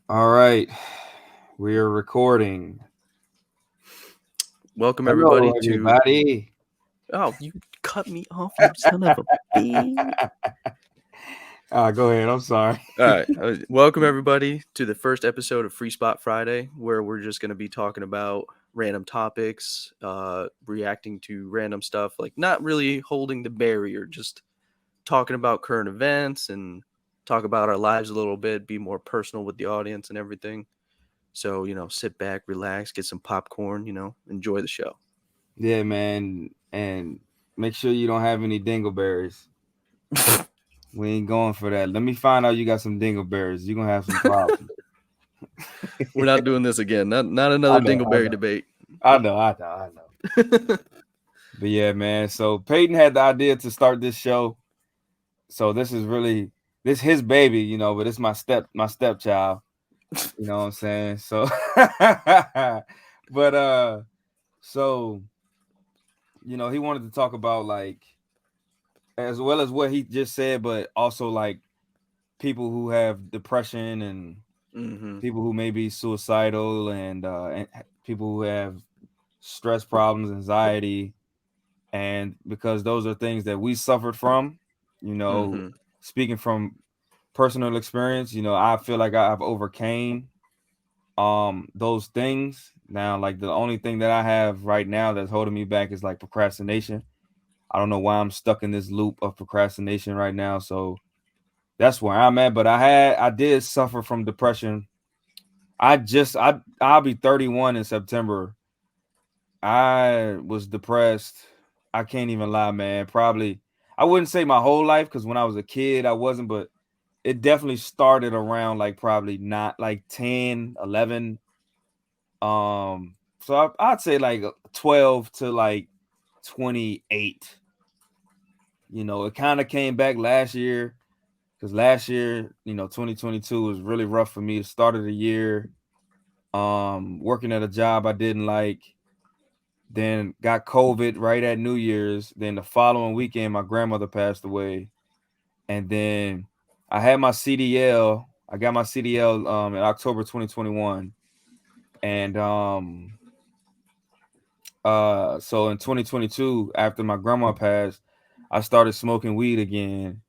All right, we are recording. Welcome Hello, everybody to. everybody. Oh, you cut me off, you son of a bitch! Go ahead. I'm sorry. All right, welcome everybody to the first episode of Free Spot Friday, where we're just going to be talking about random topics, reacting to random stuff, like not really holding the barrier, just talking about current events and talk about our lives a little bit, be more personal with the audience and everything. So sit back, relax, get some popcorn, enjoy the show. Yeah, man, and make sure you don't have any dingleberries. We ain't going for that. Let me find out you got some dingleberries. You're gonna have some problems. We're not doing this again. Not I another know, I Dingleberry know, debate. I know. But yeah, man. So Peyton had the idea to start this show. So this is really this his baby, but it's my stepchild. You know what I'm saying? So, but so he wanted to talk about like as well as what he just said, but also like people who have depression and hmm people who may be suicidal and people who have stress problems, anxiety, and because those are things that we suffered from. You know, hmm speaking from personal experience, I feel like I've overcame those things. Now, like the only thing that I have right now that's holding me back is like procrastination. I don't know why I'm stuck in this loop of procrastination right now. So that's where I'm at. But I did suffer from depression. I'll be 31 in September. I was depressed. I can't even lie, man. Probably I wouldn't say my whole life because when I was a kid I wasn't, but it definitely started around like probably not like 10, 11. So I'd say like 12 to like 28. It kind of came back last year because last year, 2022 was really rough for me. The start of the year, working at a job I didn't like, then got COVID right at New Year's. Then the following weekend, my grandmother passed away, and then I had my CDL. I got my CDL in October 2021, and so in 2022, after my grandma passed, I started smoking weed again,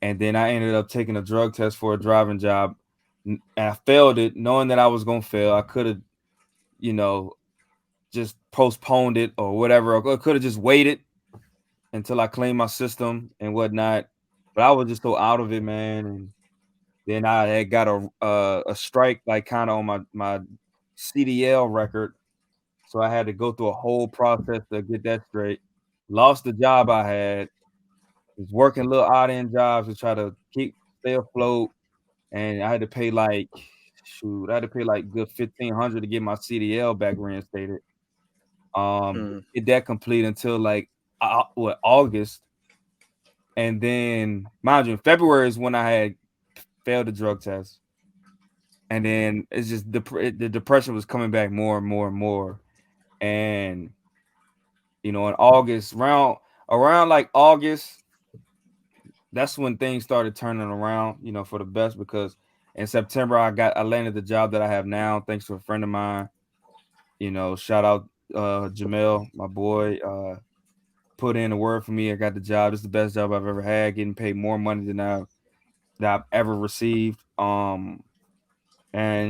and then I ended up taking a drug test for a driving job, and I failed it, knowing that I was gonna fail. I could have, you know, just postponed it or whatever. I could have just waited until I cleaned my system and whatnot. But I was just so out of it, man. And then I had got a strike, like kind of on my CDL record, so I had to go through a whole process to get that straight. Lost the job I had. Was working little odd end jobs to try to stay afloat, and I had to pay like shoot, I had to pay like good 1,500 to get my CDL back reinstated. Mm. Get that complete until like August, and then mind you, in February is when I had failed the drug test, and then it's just the depression was coming back more and more and more, and in August, around like August, that's when things started turning around, for the best because in September I landed the job that I have now thanks to a friend of mine. Shout out Jamel, my boy, put in a word for me. I got the job. It's the best job I've ever had, getting paid more money that I've ever received. And I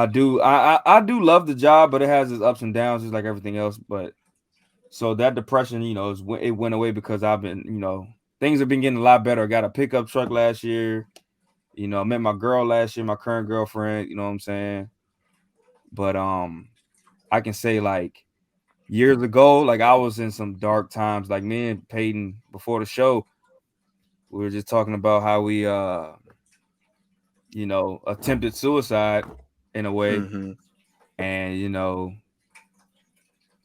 do love the job, but it has its ups and downs just like everything else. But so that depression, it went away because I've been, things have been getting a lot better. I got a pickup truck last year. I met my girl last year, my current girlfriend, you know what I'm saying? But I can say like years ago, like I was in some dark times. Like me and Peyton before the show, we were just talking about how we attempted suicide in a way. hmm And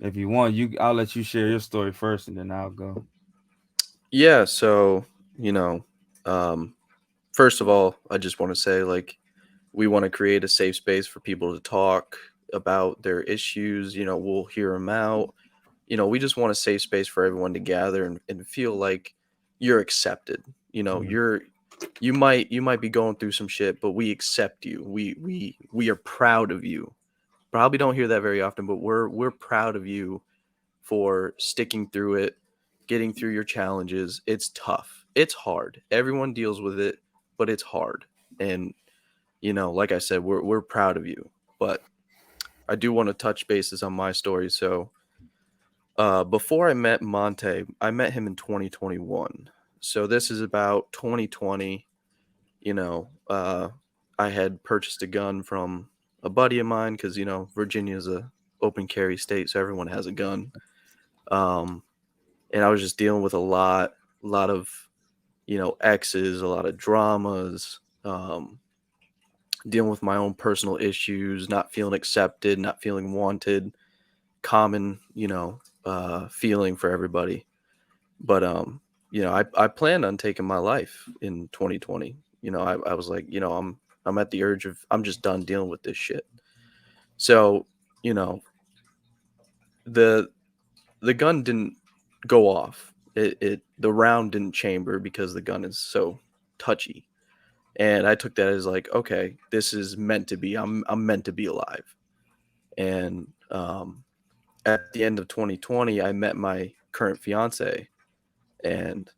if you want, I'll let you share your story first and then I'll go. Yeah. So you know, um, first of all, I just want to say like we want to create a safe space for people to talk about their issues. We'll hear them out. We just want a safe space for everyone to gather and feel like you're accepted. Mhm. You're you might be going through some shit, but we accept you. We are proud of you. Probably don't hear that very often, but we're proud of you for sticking through it, getting through your challenges. It's tough. It's hard. Everyone deals with it, but it's hard. And like I said, we're proud of you. But I do want to touch bases on my story. So before I met Monte, I met him in 2021. So this is about 2020. I had purchased a gun from a buddy of mine because, Virginia is a open carry state, so everyone has a gun. And I was just dealing with a lot of, exes, a lot of dramas, dealing with my own personal issues, not feeling accepted, not feeling wanted, common, feeling for everybody. But, I planned on taking my life in 2020. I was like, I'm at the urge of, I'm just done dealing with this shit. So, the gun didn't go off. The round didn't chamber because the gun is so touchy. And I took that as like, okay, this is meant to be. I'm meant to be alive. And at the end of 2020, I met my current fiance, and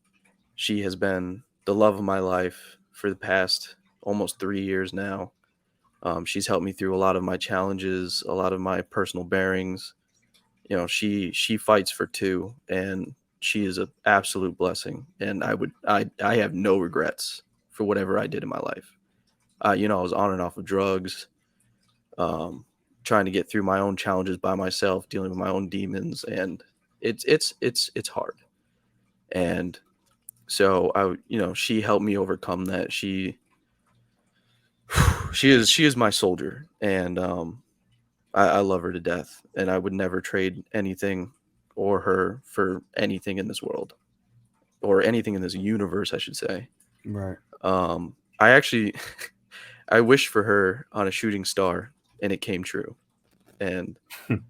she has been the love of my life for the past almost 3 years now. She's helped me through a lot of my challenges, a lot of my personal bearings. She fights for two, and she is an absolute blessing. And I have no regrets for whatever I did in my life. I was on and off of drugs, trying to get through my own challenges by myself, dealing with my own demons, and it's hard. And so she helped me overcome that. She is my soldier, and I love her to death, and I would never trade anything or her for anything in this world, or anything in this universe, I should say. Right. I actually I wished for her on a shooting star, and it came true. And it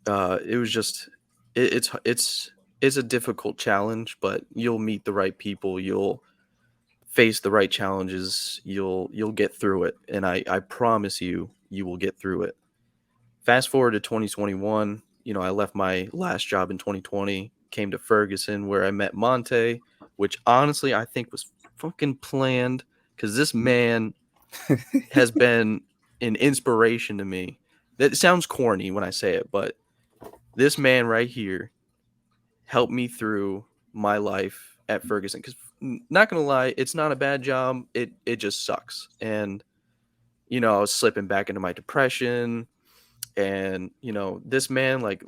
was just it's a difficult challenge, but you'll meet the right people, you'll face the right challenges, you'll get through it, and I promise you will get through it. Fast forward to 2021, I left my last job in 2020, came to Ferguson where I met Monte, which honestly I think was fucking planned, because this man has been an inspiration to me. That sounds corny when I say it, but this man right here helped me through my life at Ferguson. Because not gonna lie, it's not a bad job. It just sucks. And I was slipping back into my depression. And this man, like,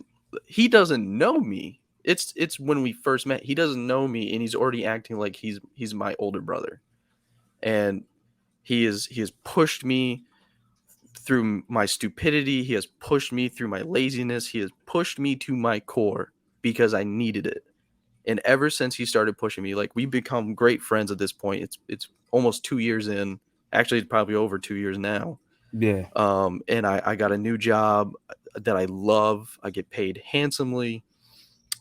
he doesn't know me. It's when we first met, he doesn't know me, and he's already acting like he's my older brother. And he has pushed me through my stupidity. He has pushed me through my laziness. He has pushed me to my core because I needed it. And ever since he started pushing me, like, we've become great friends at this point. It's almost 2 years in. Actually, it's probably over 2 years now. Yeah. And I got a new job that I love. I get paid handsomely.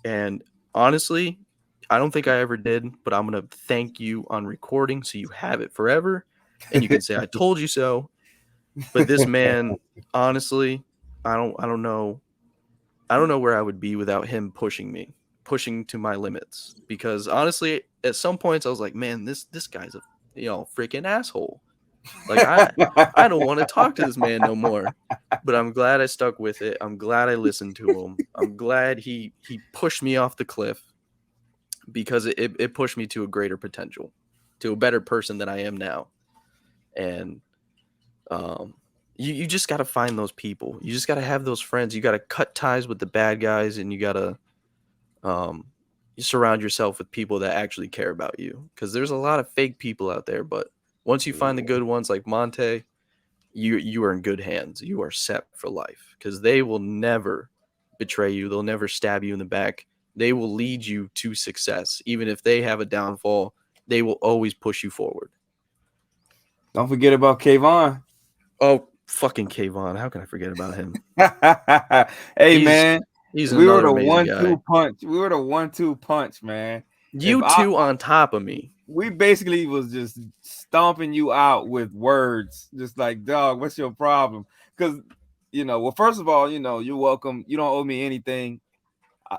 And honestly, I don't think I ever did, but I'm going to thank you on recording so you have it forever. And you can say, I told you so. But this man, honestly, I don't know where I would be without him pushing to my limits. Because honestly, at some points I was like, man, this guy's a freaking asshole. Like, I don't want to talk to this man no more. But I'm glad I stuck with it. I'm glad I listened to him. I'm glad he pushed me off the cliff, because it pushed me to a greater potential, to a better person than I am now. And you just got to find those people. You just got to have those friends. You got to cut ties with the bad guys, and you got to you surround yourself with people that actually care about you, because there's a lot of fake people out there. But once you find the good ones like Monte, you are in good hands. You are set for life, because they will never betray you. They'll never stab you in the back. They will lead you to success. Even if they have a downfall, they will always push you forward. Don't forget about Kayvon. Oh, fucking Kayvon. How can I forget about him? Hey, man. He's we were the amazing 1-2 punch. We were the 1-2 punch, man. You two on top of me. we basically was just stomping you out with words, just like, dog, what's your problem? Because well, first of all, you're welcome. You don't owe me anything. I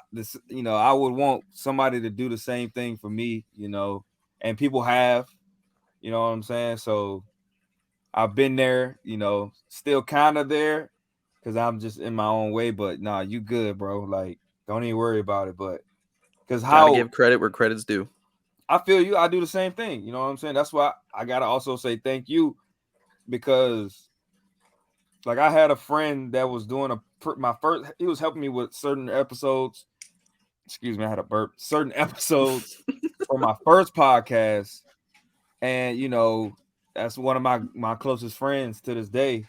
would want somebody to do the same thing for me, and people have, you know what I'm saying? So I've been there, still kind of there because I'm just in my own way, but nah, you good, bro. Like, don't even worry about it. But because Gotta give credit where credit's due. I feel you, I do the same thing. You know what I'm saying? That's why I gotta also say thank you because, like, I had a friend that was doing my first. He was helping me with certain episodes. Excuse me, I had a burp. Certain episodes for my first podcast, and that's one of my closest friends to this day.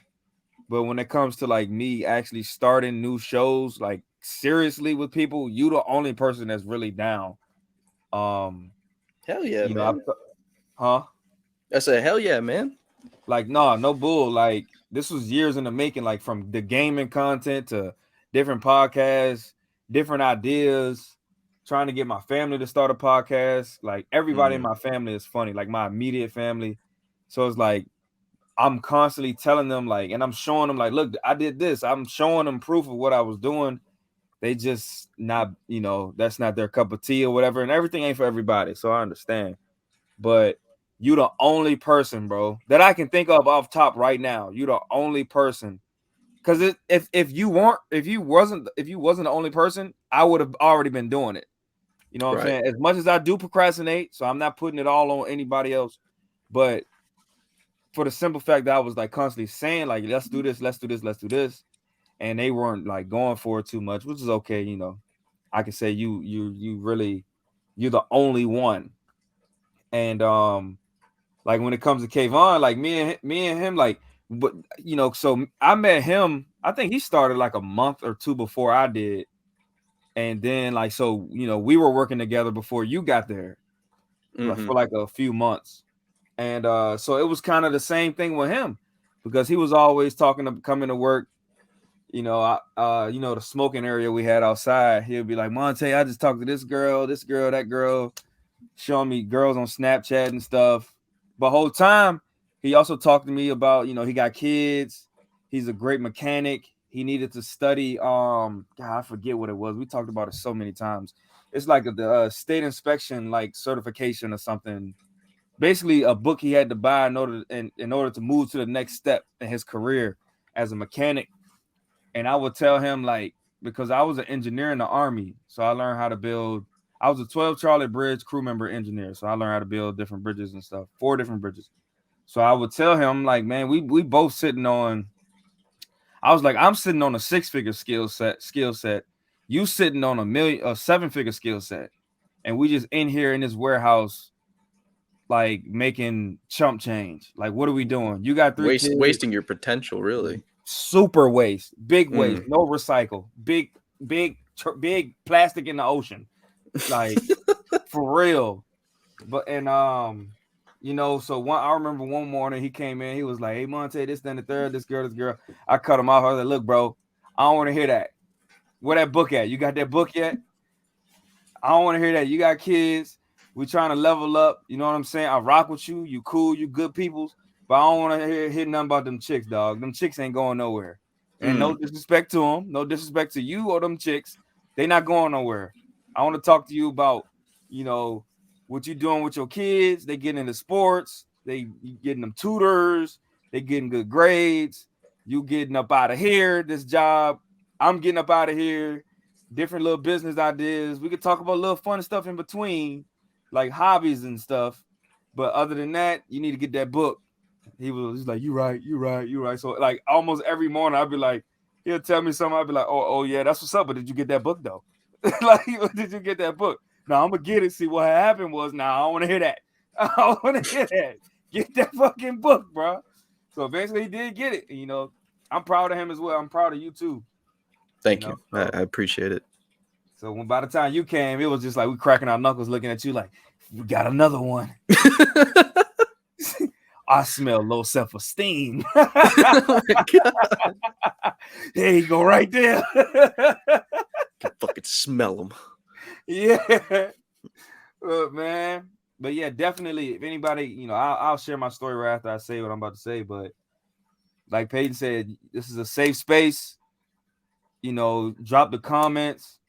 But when it comes to like me actually starting new shows, like seriously with people, you the only person that's really down. Hell yeah, man. Huh? I said, hell yeah, man. Like, no bull. Like, this was years in the making, like from the gaming content to different podcasts, different ideas, trying to get my family to start a podcast. Like, everybody in my family is funny, like my immediate family. So it's like I'm constantly telling them, like, and I'm showing them, like, look, I did this. I'm showing them proof of what I was doing. They just not, that's not their cup of tea or whatever. And everything ain't for everybody. So I understand. But you the only person, bro, that I can think of off top right now. You the only person. Because if you wasn't the only person, I would have already been doing it. You know what I'm saying? As much as I do procrastinate, so I'm not putting it all on anybody else. But for the simple fact that I was like constantly saying, like, let's do this, let's do this, let's do this. And they weren't like going for it too much, which is okay. I can say you're the only one. And like when it comes to Kayvon, like me and him, like, but so I met him. I think he started like a month or two before I did, and then like so we were working together before you got there, for like a few months, and so it was kind of the same thing with him because he was always coming to work. The smoking area we had outside. He'll be like, Monte, I just talked to this girl, that girl, showing me girls on Snapchat and stuff. But whole time he also talked to me about, he got kids. He's a great mechanic. He needed to study. God, I forget what it was. We talked about it so many times. It's like the state inspection, like certification or something. Basically, a book he had to buy in order to move to the next step in his career as a mechanic. And I would tell him, like, because I was an engineer in the Army, so I learned how to build. I was a 12 Charlie Bridge crew member engineer, so I learned how to build different bridges and stuff, 4 different bridges. So I would tell him, like, man, we both sitting on. I was like, I'm sitting on a 6-figure skill set. You sitting on a 7-figure skill set, and we just in here in this warehouse, like making chump change. Like, what are we doing? You got 3 kids. Wasting your potential, really. Super waste, big waste, no recycle, big plastic in the ocean, like for real. But so I remember one morning he came in, he was like, hey Monte, this, then the third, this girl. I cut him off. I was like, look, bro, I don't want to hear that. Where that book at? You got that book yet? I don't want to hear that. You got kids. We trying to level up. You know what I'm saying? I rock with you. You cool. You good peoples. But I don't want to hear nothing about them chicks, dog. Them chicks ain't going nowhere. And no disrespect to them. No disrespect to you or them chicks. They not going nowhere. I want to talk to you about, what you doing with your kids. They getting into sports. They getting them tutors. They getting good grades. You getting up out of here, this job. I'm getting up out of here. Different little business ideas. We could talk about a little fun stuff in between, like hobbies and stuff. But other than that, you need to get that book. He's like, you right. So like almost every morning I'd be like, he'll tell me something. I'd be like, oh yeah, that's what's up. But did you get that book though? Like, did you get that book? No, I'm gonna get it. See, what happened was, I don't want to hear that. I don't want to hear that. Get that fucking book, bro. So eventually he did get it. And, I'm proud of him as well. I'm proud of you too. Thank you. So, I appreciate it. So by the time you came, it was just like we cracking our knuckles looking at you like, we got another one. I smell low self-esteem. Oh my God. There you go, right there. Can fucking smell them. Yeah. Look, man. but yeah, definitely. If anybody, I'll share my story right after I say what I'm about to say. But like Peyton said, this is a safe space. Drop the comments.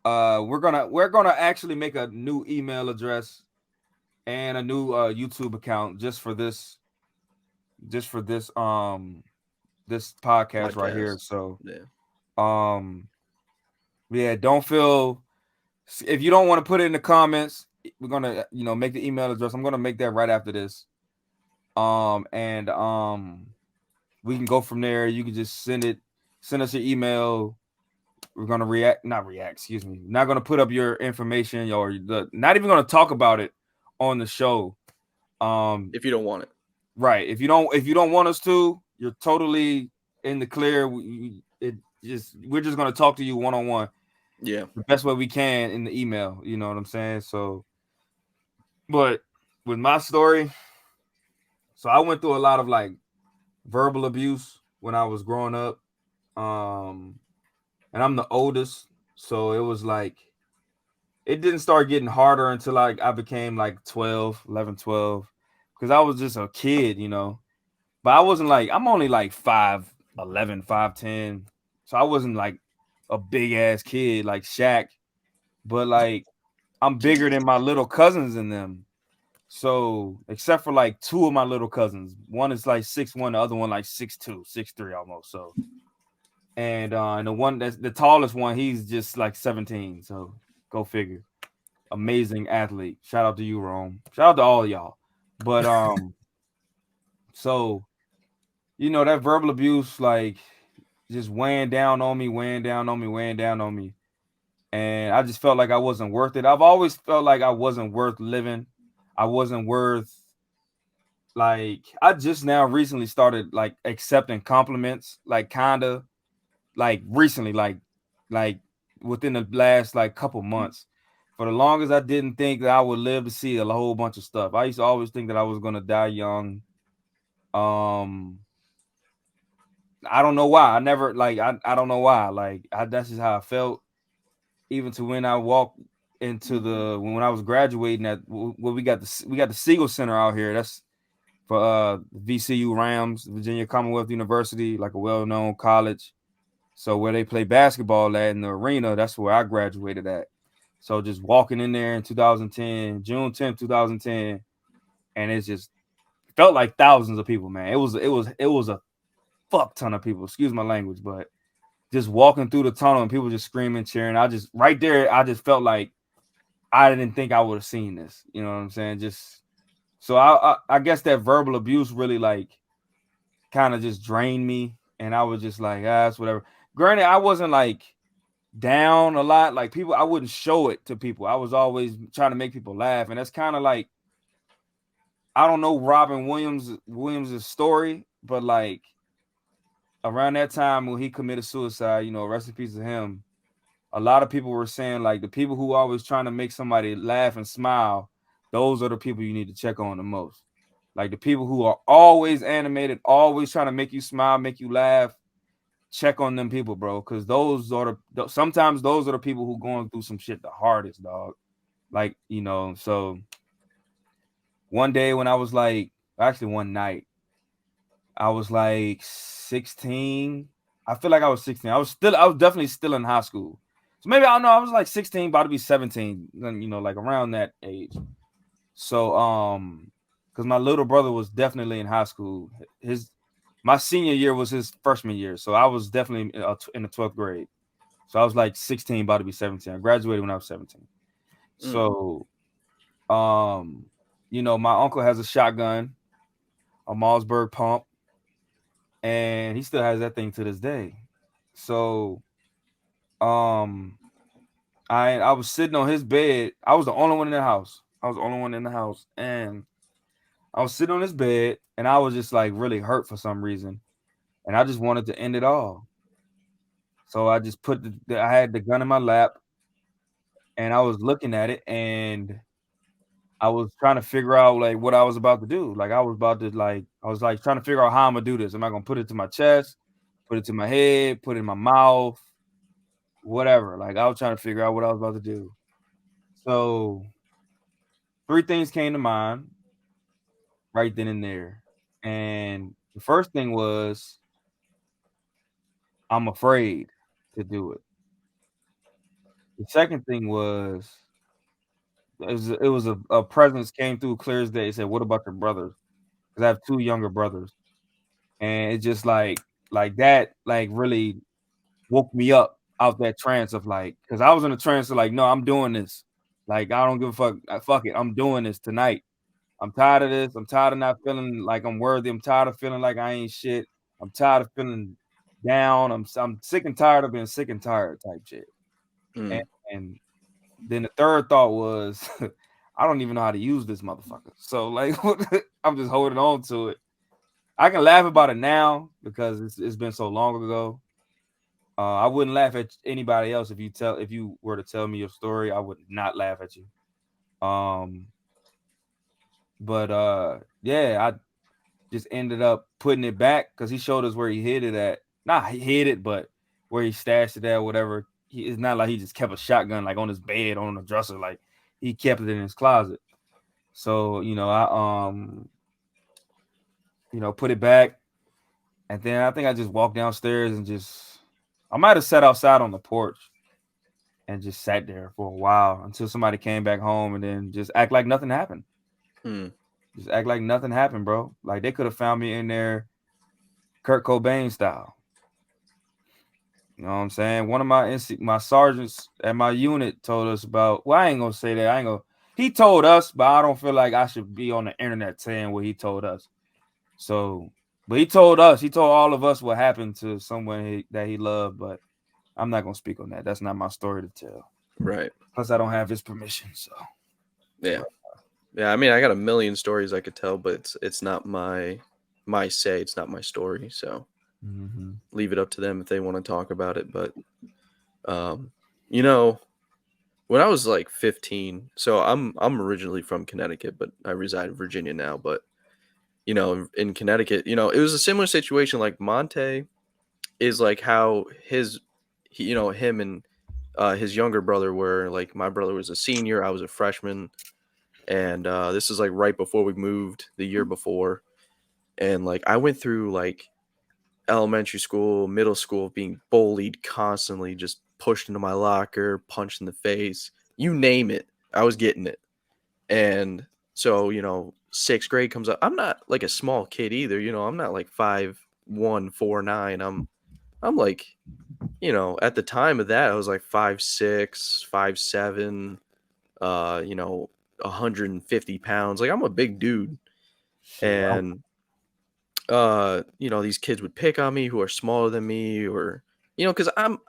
We're gonna actually make a new email address and a new YouTube account this podcast right here. Podcast. So Yeah. um yeah, don't feel if you don't want to put it in the comments, we're gonna make the email address. I'm gonna make that right after this. And we can go from there. You can just send us your email. We're gonna not react, excuse me. Not gonna put up your information or not even gonna talk about it on the show. If you don't want it. Right. If you don't want us to, you're totally in the clear. We're just gonna talk to you one-on-one. Yeah. The best way we can in the email. You know what I'm saying? So, but with my story, so I went through a lot of like verbal abuse when I was growing up. And I'm the oldest, so it was like it didn't start getting harder until like I became like 11, 12, because I was just a kid, But I wasn't like I'm only like 5'11", 5'10", so I wasn't like a big ass kid like Shaq, but like I'm bigger than my little cousins in them. So except for like two of my little cousins, one is like 6'1", the other one like 6'2", 6'3" almost. So and the one that's the tallest one, he's just like 17. So go figure. Amazing athlete. Shout out to you, Rome. Shout out to all of y'all. But so that verbal abuse, like just weighing down on me, weighing down on me, weighing down on me. And I just felt like I wasn't worth it. I've always felt like I wasn't worth living. I wasn't worth like I just now recently started like accepting compliments, like kinda like recently, like within the last like couple months. For the longest, I didn't think that I would live to see a whole bunch of stuff. I used to always think that I was gonna die young. Um, I don't know why. I never like I don't know why. Like that's just how I felt. Even to when I walked into when I was graduating at we got the Siegel Center out here. That's for VCU Rams, Virginia Commonwealth University, like a well-known college. So where they play basketball at in the arena, that's where I graduated at. So just walking in there in 2010, June 10th, 2010, and it just felt like thousands of people, man. It was a fuck ton of people. Excuse my language, but just walking through the tunnel and people just screaming, cheering. I just felt like I didn't think I would have seen this. You know what I'm saying? Just so I guess that verbal abuse really like kind of just drained me, and I was just like, it's whatever. Granted, I wasn't like down a lot. Like people, I wouldn't show it to people. I was always trying to make people laugh, and that's kind of like I don't know Robin Williams' story, but like around that time when he committed suicide, rest in peace to him. A lot of people were saying like the people who always trying to make somebody laugh and smile, those are the people you need to check on the most. Like the people who are always animated, always trying to make you smile, make you laugh. Check on them people, bro, because sometimes those are the people who going through some shit the hardest, dog. Like so one day when I was like, actually one night, I was like 16. I feel like I was 16. I was definitely still in high school. So maybe I don't know. I was like 16, about to be 17, like around that age. So because my little brother was definitely in high school. My senior year was his freshman year, so I was definitely in the 12th grade. So I was like 16, about to be 17. I graduated when I was 17. So, my uncle has a shotgun, a Mossberg pump, and he still has that thing to this day. So, I was sitting on his bed. I was the only one in the house. And I was sitting on his bed, and I was just like really hurt for some reason, and I just wanted to end it all. So I just I had the gun in my lap, and I was looking at it, and I was trying to figure out like what I was about to do. Like I was like trying to figure out how I'm gonna do this. Am I gonna put it to my chest, put it to my head, put it in my mouth, whatever. Like I was trying to figure out what I was about to do. So three things came to mind right then and there. And the first thing was I'm afraid to do it. The second thing was it was a presence came through clear as day. It said, "What about your brothers?" Because I have two younger brothers, and it's just like that, like really woke me up out that trance of like, because I was in a trance of like, no, I'm doing this. Like I don't give a fuck. Fuck it, I'm doing this tonight. I'm tired of this. I'm tired of not feeling like I'm worthy. I'm tired of feeling like I ain't shit. I'm tired of feeling down. I'm sick and tired of being sick and tired type shit. And, Mm. and then the third thought was, I don't even know how to use this motherfucker. So like, I'm just holding on to it. I can laugh about it now because it's been so long ago. I wouldn't laugh at anybody else if you were to tell me your story. I would not laugh at you. Um, but yeah, I just ended up putting it back because he showed us where he hid it at. Nah, he hid it, but where he stashed it at, whatever. It's not like he just kept a shotgun like on his bed, on the dresser. Like he kept it in his closet. So I put it back, and then I think I just walked downstairs and I might have sat outside on the porch and just sat there for a while until somebody came back home, and then just act like nothing happened. Mm. Just act like nothing happened, bro. Like they could have found me in there, Kurt Cobain style. You know what I'm saying? One of my sergeants at my unit told us about. Well, I ain't gonna say that. I ain't gonna. He told us, but I don't feel like I should be on the internet saying what he told us. So, but he told us. He told all of us what happened to someone that he loved. But I'm not gonna speak on that. That's not my story to tell. Right. Plus, I don't have his permission. So, Yeah. Yeah. I mean, I got a million stories I could tell, but it's not my say. It's not my story. So leave it up to them if they want to talk about it. But you know, when I was like 15, so I'm originally from Connecticut, but I reside in Virginia now. But in Connecticut, it was a similar situation. Like Monte is like how him and his younger brother were. Like my brother was a senior, I was a freshman, and this is like right before we moved, the year before, and like I went through like elementary school, middle school, being bullied constantly, just pushed into my locker, punched in the face, you name it, I was getting it. And so, sixth grade comes up. I'm not like a small kid either. I'm not like 5'1", 4'9". I'm like, at the time of that, I was like 5'6", 5'7", 150 pounds. Like I'm a big dude. shit. And these kids would pick on me who are smaller than me, or because I'm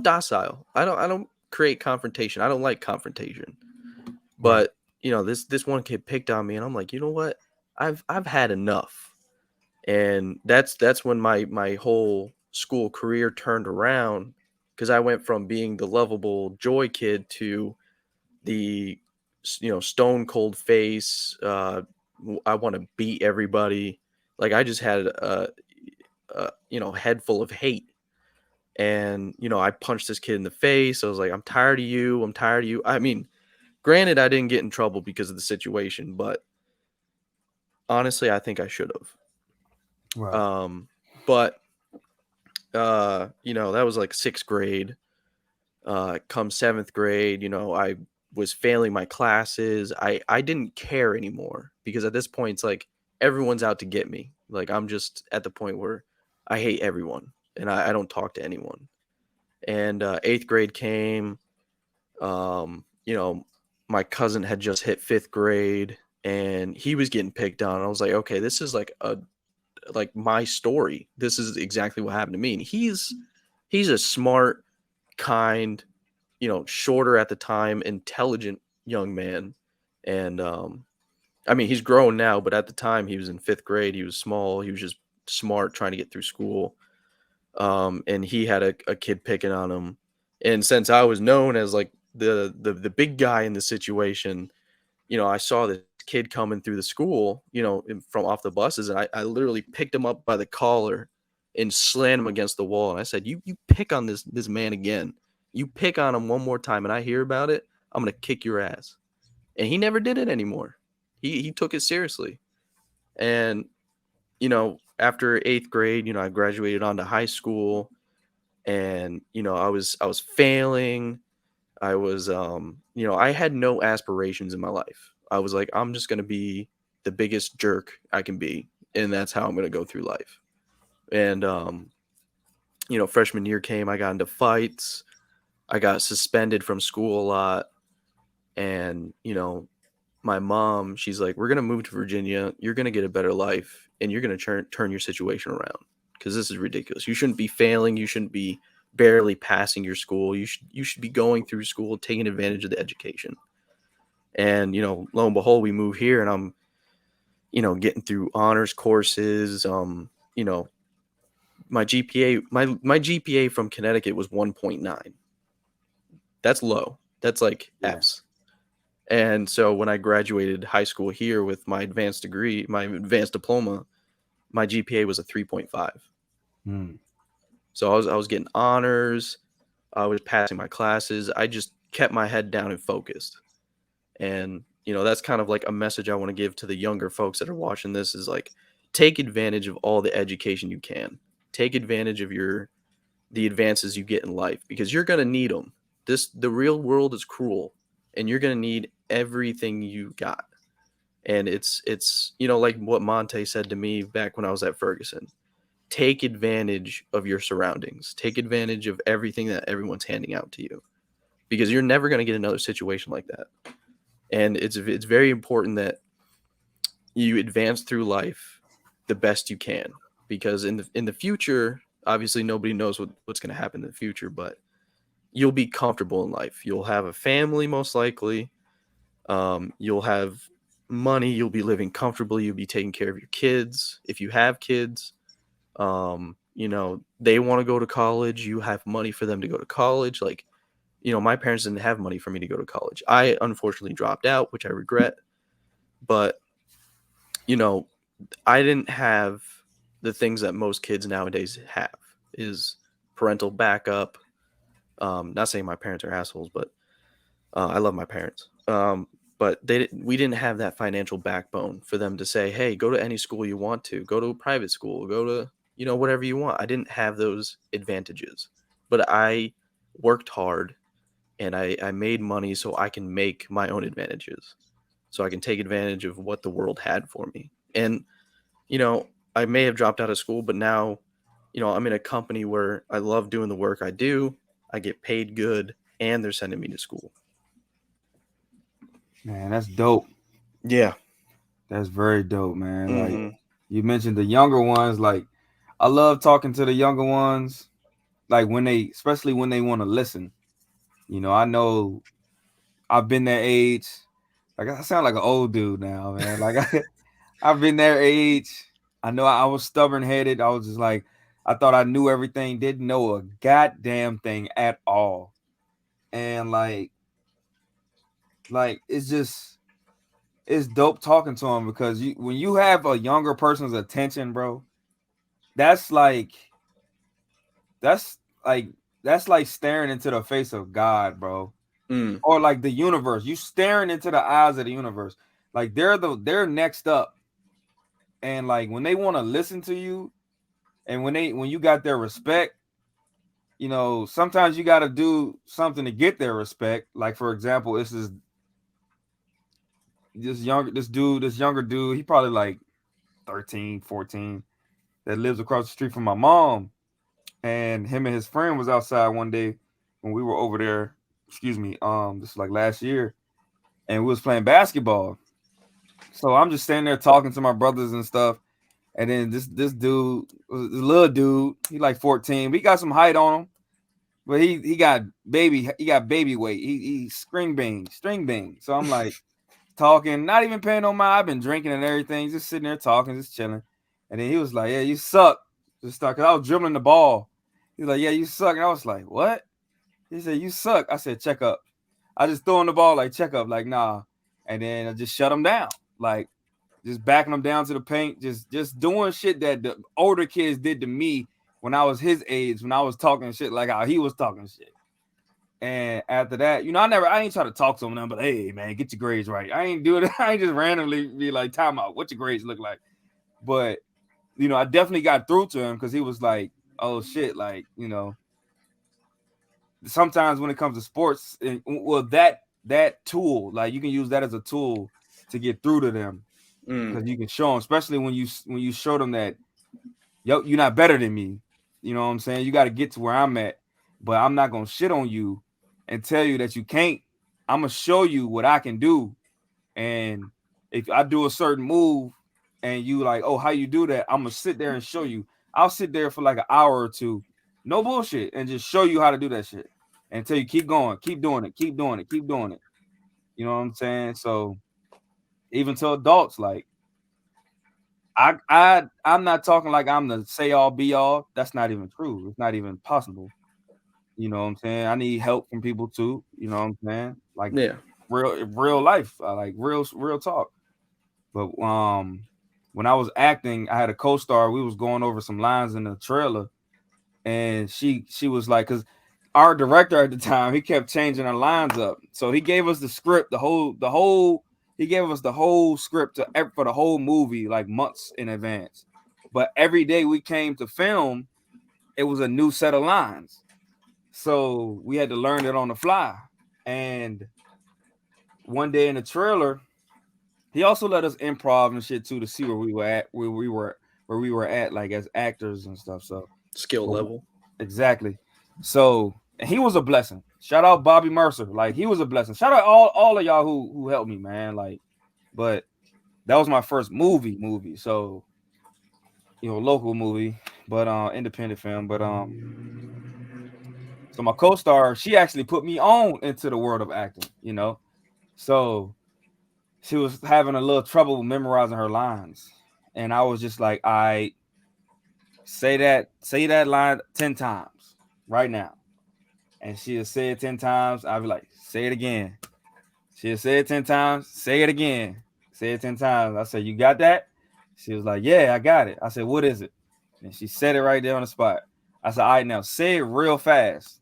docile. I don't create confrontation. I don't like confrontation. Right. But this one kid picked on me, and I'm like, you know what? I've had enough. And that's when my whole school career turned around, because I went from being the lovable joy kid to the stone cold face. I want to beat everybody. Like I just had a head full of hate. And I punched this kid in the face. I was like, I'm tired of you. I'm tired of you. I mean, granted, I didn't get in trouble because of the situation, but honestly, I think I should have. Right. But that was like sixth grade. Come seventh grade, I was failing my classes. I didn't care anymore, because at this point, it's like everyone's out to get me. Like I'm just at the point where I hate everyone, and I don't talk to anyone. And eighth grade came. Um, you know, my cousin had just hit fifth grade, and he was getting picked on. I was like, okay, this is like my story. This is exactly what happened to me. And he's a smart, kind, shorter at the time, intelligent young man. And I mean, he's grown now, but at the time he was in fifth grade. He was small. He was just smart, trying to get through school. And he had a kid picking on him. And since I was known as like the big guy in the situation, I saw this kid coming through the school, from off the buses, and I literally picked him up by the collar and slammed him against the wall. And I said, you pick on this man again. You pick on him one more time and I hear about it, I'm gonna kick your ass. and he never did it anymore. He took it seriously. And, you know, after 8th grade, you know, I graduated onto high school, and, you know, I was failing. I was, you know, I had no aspirations in my life. I was like, I'm just going to be the biggest jerk I can be. And that's how I'm going to go through life. And, you know, freshman year came, I got into fights. I got suspended from school a lot. And, you know, my mom, she's like, we're going to move to Virginia. You're going to get a better life, and you're going to turn your situation around, because this is ridiculous. You shouldn't be failing. You shouldn't be barely passing your school. You should be going through school, taking advantage of the education. And, you know, lo and behold, we move here, and I'm, you know, getting through honors courses. You know, my GPA from Connecticut was 1.9. That's low. That's like F's. And so when I graduated high school here with my advanced degree, my advanced diploma, my GPA was a 3.5. So I was getting honors. I was passing my classes. I just kept my head down and focused. And, you know, that's kind of like a message I want to give to the younger folks that are watching this, is like, take advantage of all the education you can. Take advantage of the advances you get in life, because you're going to need them. The real world is cruel, and you're going to need everything you got. And it's, you know, like what Monte said to me back when I was at Ferguson. Take advantage of your surroundings. Take advantage of everything that everyone's handing out to you, because you're never going to get another situation like that. And it's very important that you advance through life the best you can, because in the future, obviously nobody knows what's going to happen in the future, but you'll be comfortable in life. You'll have a family, most likely. You'll have money. You'll be living comfortably. You'll be taking care of your kids if you have kids. You know, they want to go to college. You have money for them to go to college. Like, you know, my parents didn't have money for me to go to college. I unfortunately dropped out, which I regret. But, you know, I didn't have the things that most kids nowadays have, is parental backup. Not saying my parents are assholes, but I love my parents. But we didn't have that financial backbone for them to say, hey, go to any school you want to, go to a private school, go to, you know, whatever you want. I didn't have those advantages, but I worked hard, and I made money so I can make my own advantages, so I can take advantage of what the world had for me. And, you know, I may have dropped out of school, but now, you know, I'm in a company where I love doing the work I do. I get paid good, and they're sending me to school. Man, that's dope. Yeah. That's very dope, man. Mm-hmm. Like, you mentioned the younger ones. Like, I love talking to the younger ones. Like, especially when they want to listen. You know, I know I've been their age. Like, I sound like an old dude now, man. Like, I've been their age. I know I was stubborn headed. I was just like, I thought I knew everything, didn't know a goddamn thing at all. And like it's dope talking to them, because when you have a younger person's attention, bro, that's like staring into the face of God, bro. Or like the universe. You staring into the eyes of the universe. Like they're next up. And like when they want to listen to you, and when you got their respect, you know, sometimes you got to do something to get their respect. Like, for example, this younger dude, he probably like 13, 14, that lives across the street from my mom. And him and his friend was outside one day when we were over there. Excuse me. This is like last year, and we was playing basketball. So I'm just standing there talking to my brothers and stuff. And then this dude, this little dude, he like 14, but he got some height on him. But he got baby weight. He string bean. So I'm like talking, not even paying no mind. I've been drinking and everything, just sitting there talking, just chilling. And then he was like, "Yeah, you suck." Just start, because I was dribbling the ball. He was like, "Yeah, you suck." And I was like, "What?" He said, "You suck." I said, "Check up." I just throwing the ball like, check up, like, nah. And then I just shut him down. Like, just backing him down to the paint, just doing shit that the older kids did to me when I was his age, when I was talking shit like how he was talking shit. And after that, I ain't try to talk to him, but hey, man, get your grades right. I ain't do it. I ain't just randomly be like, time out. What your grades look like? But, I definitely got through to him because he was like, oh, shit. Like, sometimes when it comes to sports, that tool, like you can use that as a tool to get through to them because you can show them, especially when you show them that, yo, you're not better than me. You know what I'm saying? You got to get to where I'm at, but I'm not going to shit on you and tell you that you can't. I'm going to show you what I can do. And if I do a certain move and you like, oh, how you do that? I'm going to sit there and show you. I'll sit there for like an hour or two, no bullshit, and just show you how to do that shit until you keep going, keep doing it, keep doing it, keep doing it. You know what I'm saying? So even to adults, like, I'm not talking like I'm the say all be all. That's not even true. It's not even possible. You know what I'm saying? I need help from people too. You know what I'm saying? Like Yeah. real life, like real talk. But when I was acting, I had a co-star. We was going over some lines in the trailer, and she was like, because our director at the time, he kept changing our lines up. So he gave us the script, he gave us the whole script for the whole movie like months in advance. But every day we came to film, it was a new set of lines. So we had to learn it on the fly. And one day in the trailer, he also let us improv and shit too to see where we were at like as actors and stuff. So skill level. Exactly. So he was a blessing. Shout out Bobby Mercer. Like he was a blessing. Shout out all of y'all who helped me, man. Like, but that was my first movie. So local movie, but independent film. But so my co-star, she actually put me on into the world of acting, So she was having a little trouble memorizing her lines. And I was just like, I say that line 10 times right now. And she'll say it 10 times. I'll be like, say it again. She'll say it 10 times. Say it again. Say it 10 times. I said, you got that? She was like, yeah, I got it. I said, what is it? And she said it right there on the spot. I said, all right, now say it real fast.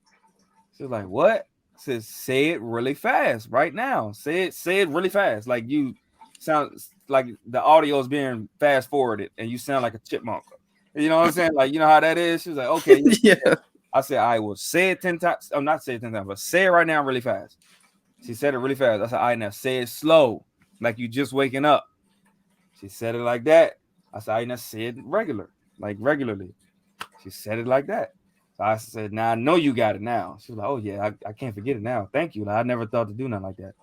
She was like, what? I said, say it really fast right now. Say it really fast. Like you sound like the audio is being fast forwarded and you sound like a chipmunk. You know what I'm saying? Like, you know how that is? She was like, okay. Yeah. I said, I will say it 10 times. I'm not say it 10 times, but say it right now really fast. She said it really fast. I said, all right, now say it slow, like you just waking up. She said it like that. I said, all right, now say it regularly. She said it like that. So I said, now I know you got it now. She was like, oh, yeah, I can't forget it now. Thank you. Like, I never thought to do nothing like that.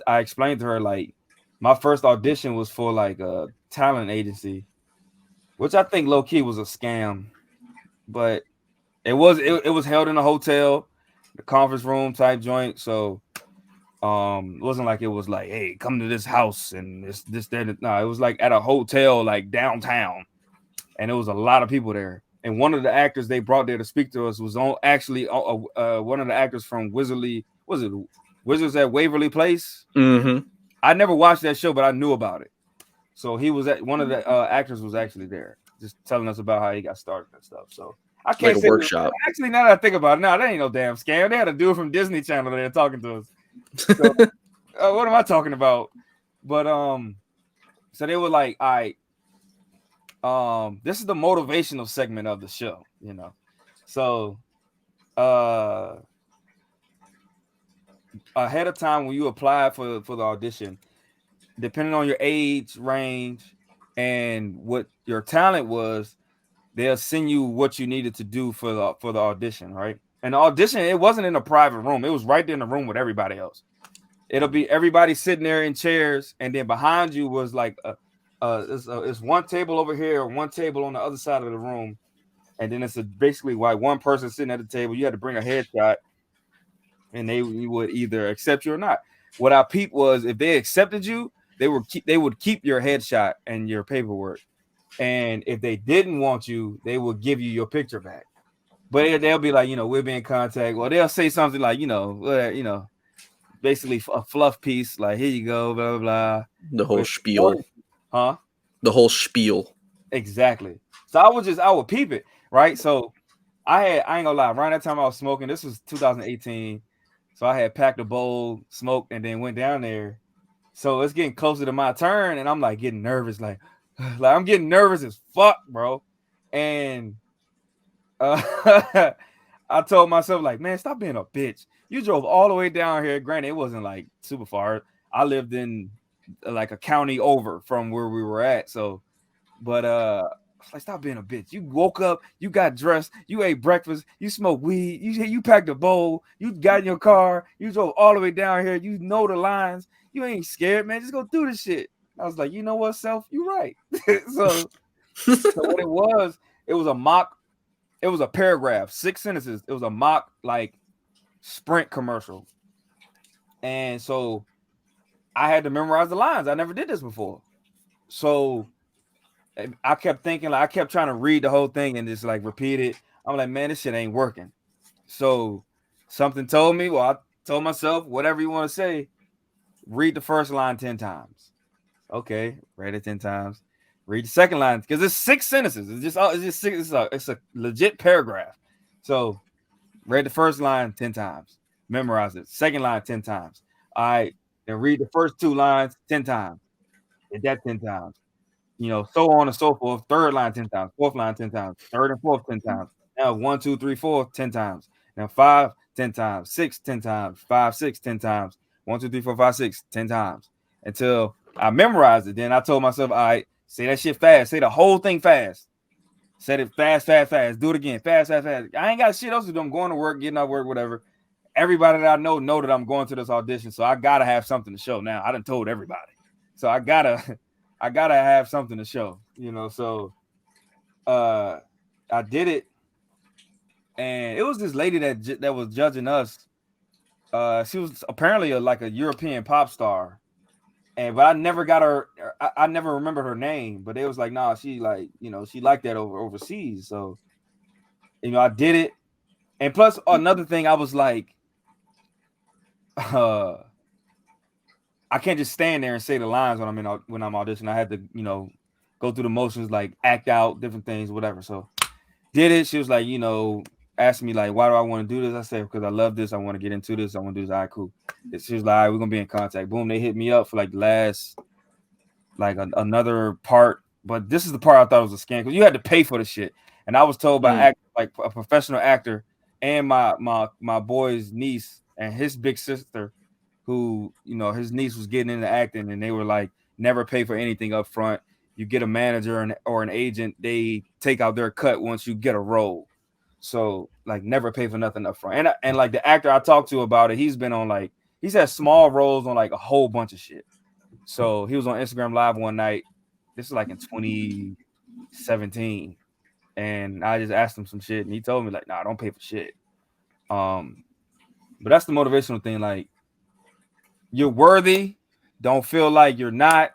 I explained to her, like, my first audition was for, like, a talent agency, which I think low-key was a scam. But it was held in a hotel, the conference room type joint. So it wasn't like it was like, hey, come to this house and this that. No, it was like at a hotel like downtown, and there was a lot of people there. And one of the actors they brought there to speak to us was actually one of the actors from Wizards at Waverly Place. Mm-hmm. I never watched that show, but I knew about it. So he was one of the actors was actually there, just telling us about how he got started and stuff. So I can't like a say workshop. Actually, now that I think about it, no, that ain't no damn scam. They had a dude from Disney Channel there talking to us. So, what am I talking about? But so they were like, all right, this is the motivational segment of the show, So ahead of time when you apply for the audition, depending on your age range and what your talent was, they'll send you what you needed to do for the audition, right? And the audition, it wasn't in a private room. It was right there in the room with everybody else. It'll be everybody sitting there in chairs, and then behind you was like it's one table over here, one table on the other side of the room, and then it's basically like one person sitting at the table. You had to bring a headshot, and they would either accept you or not. What I peeped was if they accepted you, they would keep your headshot and your paperwork. And if they didn't want you, they will give you your picture back. But they'll be like, we'll be in contact. Well, they'll say something like, basically a fluff piece, like, here you go, blah, blah, blah. The whole spiel. Huh? The whole spiel. Exactly. So I would peep it, right? So I ain't gonna lie, around that time I was smoking, this was 2018. So I had packed a bowl, smoked, and then went down there. So it's getting closer to my turn, and I'm like getting nervous, like I'm getting nervous as fuck, bro. And I told myself, like, man, stop being a bitch. You drove all the way down here. Granted, it wasn't like super far. I lived in like a county over from where we were at. So, but like, stop being a bitch. You woke up, you got dressed, you ate breakfast, you smoked weed, you packed a bowl, you got in your car, you drove all the way down here. You know the lines. You ain't scared, man. Just go do this shit. I was like, you know what, self, you right. so what it was a mock. It was a paragraph, 6 sentences. It was a mock like Sprint commercial. And so I had to memorize the lines. I never did this before. So I kept thinking, like, I kept trying to read the whole thing and just like repeat it. I'm like, man, this shit ain't working. So something told me, well, I told myself, whatever you want to say, read the first line 10 times. Okay, read it 10 times. Read the second line because it's 6 sentences. It's a legit paragraph. So read the first line 10 times. Memorize it. Second line 10 times. All right. Then read the first 2 lines 10 times. Did that 10 times. You know, so on and so forth. Third line 10 times. Fourth line 10 times. Third and fourth 10 times. Now 1, 2, 3, 4 10 times. Now 5 10 times. 6 10 times. 5 6 10 times. 1, 2, 3, 4 5 6 10 times until I memorized it. Then I told myself, all right, say that shit fast. Say the whole thing fast. Said it fast, fast, fast. Do it again. Fast, fast, fast. I ain't got shit else to do. I'm going to work, getting out work, whatever. Everybody that I know that I'm going to this audition. So I gotta have something to show. Now I done told everybody. So I gotta have something to show, you know. So I did it. And it was this lady that was judging us. She was apparently like a European pop star. But I never got her. I never remembered her name. But it was like, nah, she like, you know, she liked that overseas. So, you know, I did it. And plus another thing, I was like, I can't just stand there and say the lines when I'm auditioning. I had to, you know, go through the motions, like act out different things, whatever. So did it. She was like, you know, asked me like, why do I want to do this? I said, because I love this. I want to get into this. I want to do this. All right, cool. She was like, all right, we're gonna be in contact. Boom, they hit me up for like the last, like another part. But this is the part I thought was a scam because you had to pay for the shit. And I was told by like a professional actor and my boy's niece and his big sister, who, you know, his niece was getting into acting, and they were like, never pay for anything up front. You get a manager or an agent, they take out their cut once you get a role. So like never pay for nothing up front. And like the actor I talked to about it, he's had small roles on like a whole bunch of shit. So he was on Instagram Live one night. This is like in 2017. And I just asked him some shit, and he told me like, nah, don't pay for shit. But that's the motivational thing. Like, you're worthy. Don't feel like you're not.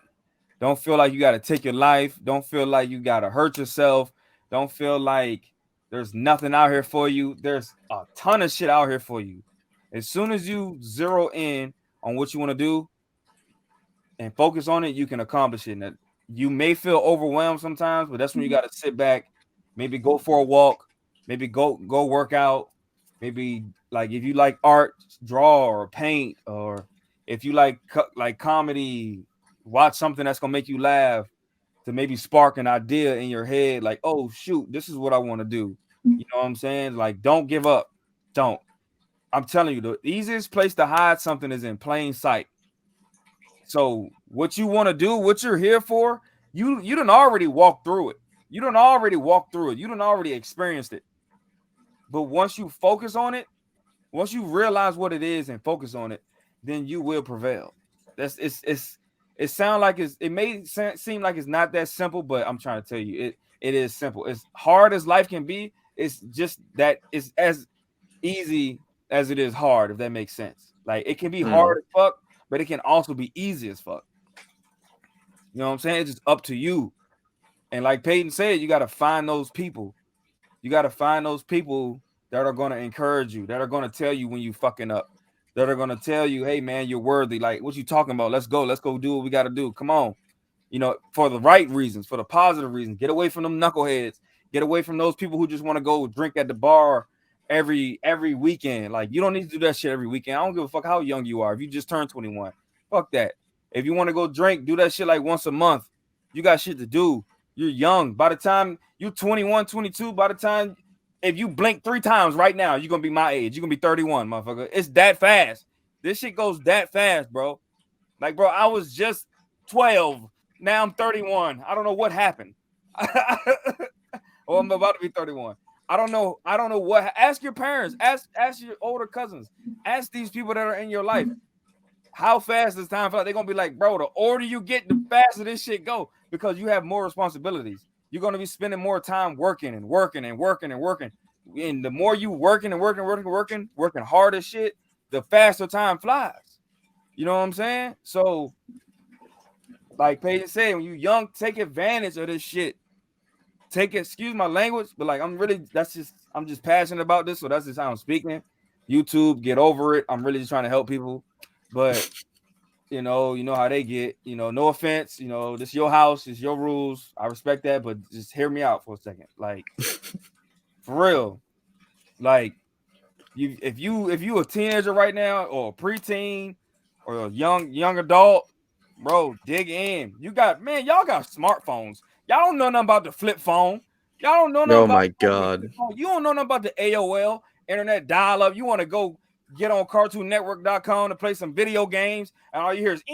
Don't feel like you got to take your life. Don't feel like you got to hurt yourself. Don't feel like there's nothing out here for you. There's a ton of shit out here for you. As soon as you zero in on what you want to do and focus on it, you can accomplish it. And you may feel overwhelmed sometimes, but that's when you got to sit back, maybe go for a walk, maybe go work out, maybe like if you like art, draw or paint, or if you like comedy, watch something that's gonna make you laugh to maybe spark an idea in your head, like, oh shoot, this is what I want to do. You know what I'm saying? Like, don't give up. Don't. I'm telling you, the easiest place to hide something is in plain sight. So what you want to do, what you're here for, you done already walked through it. You done already experienced it. But once you focus on it, once you realize what it is and focus on it, then you will prevail. It sounds like it may seem like it's not that simple, but I'm trying to tell you, it is simple. As hard as life can be, it's just that it's as easy as it is hard, if that makes sense. Like, it can be hard as fuck, but it can also be easy as fuck. You know what I'm saying? It's just up to you. And like Peyton said, you got to find those people. You got to find those people that are going to encourage you, that are going to tell you when you fucking up, that are going to tell you, hey, man, you're worthy. Like, what you talking about? Let's go do what we got to do. Come on. You know, for the right reasons, for the positive reasons. Get away from them knuckleheads. Get away from those people who just want to go drink at the bar every weekend. Like, you don't need to do that shit every weekend. I don't give a fuck how young you are. If you just turned 21, fuck that. If you want to go drink, do that shit like once a month. You got shit to do. You're young. By the time you're 21, 22, by the time if you blink 3 times right now, you're gonna be my age. You're gonna be 31, motherfucker. It's that fast. This shit goes that fast, bro. Like, bro, I was just 12. Now I'm 31. I don't know what happened. Or I'm about to be 31. I don't know what. Ask your parents. Ask your older cousins. Ask these people that are in your life. How fast does time fly? They're gonna be like, bro, the older you get, the faster this shit go, because you have more responsibilities. You're gonna be spending more time working and working and working and working. And the more you working hard as shit, the faster time flies. You know what I'm saying? So, like Paige said, when you young, take advantage of this shit. Excuse my language, but like I'm just passionate about this, so that's just how I'm speaking. YouTube, get over it. I'm really just trying to help people. But you know how they get, no offense, this your house, it's your rules. I respect that, but just hear me out for a second. Like, for real. Like, if you a teenager right now, or a preteen, or a young adult, bro, dig in. Y'all got smartphones. Y'all don't know nothing about the flip phone. Y'all don't know nothing Oh about my God. You don't know nothing about the AOL, internet dial-up. You want to go get on CartoonNetwork.com to play some video games, and all you hear is the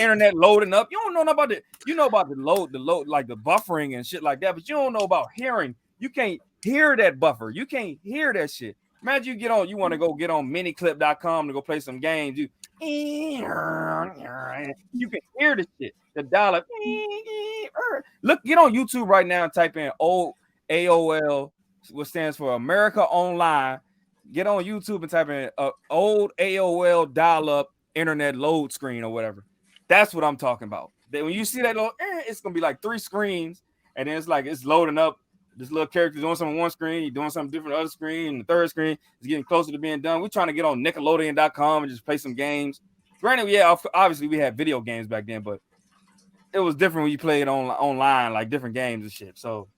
internet loading up. You don't know nothing about it. You know about the load, like the buffering and shit like that, but you don't know about hearing. You can't hear that buffer. You can't hear that shit. Imagine you want to go get on miniclip.com to go play some games. You can hear the shit. The dial-up. Look, get on YouTube right now and type in old AOL, what stands for America Online. Get on YouTube and type in old AOL dial-up internet load screen or whatever. That's what I'm talking about. When you see that little, it's gonna be like 3 screens, and then it's loading up. This little character doing something on one screen, you're doing something different on the other screen, and the third screen is getting closer to being done. We're trying to get on Nickelodeon.com and just play some games. Granted, yeah, obviously we had video games back then, but it was different when you played online, like different games and shit. So,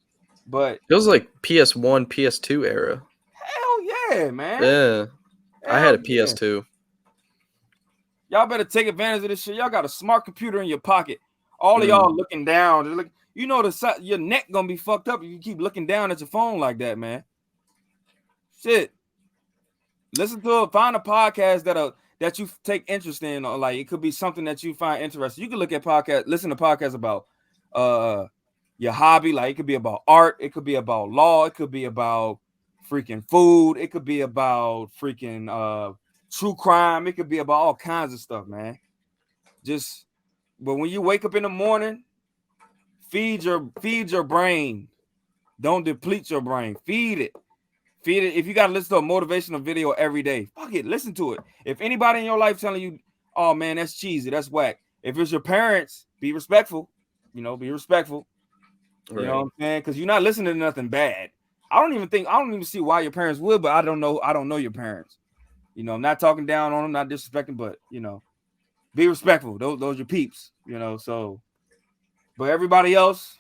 but it was like PS1, PS2 era. Hell yeah, man. Yeah, I had a PS2. Y'all better take advantage of this shit. Y'all got a smart computer in your pocket. All of y'all looking down. Your neck gonna be fucked up if you keep looking down at your phone like that, man. Shit. Find a podcast that you take interest in, or like it could be something that you find interesting. You can listen to podcasts about your hobby. Like, it could be about art, it could be about law, it could be about freaking food, it could be about freaking true crime, it could be about all kinds of stuff, man. But when you wake up in the morning, feed your brain. Don't deplete your brain. Feed it. If you got to listen to a motivational video every day, fuck it, listen to it. If anybody in your life telling you, oh man, that's cheesy, that's whack. If it's your parents, be respectful. Be respectful. Right. You know what I'm saying? Because you're not listening to nothing bad. I don't even see why your parents would, but I don't know your parents. I'm not talking down on them, not disrespecting, but be respectful. Those are your peeps. So, but everybody else,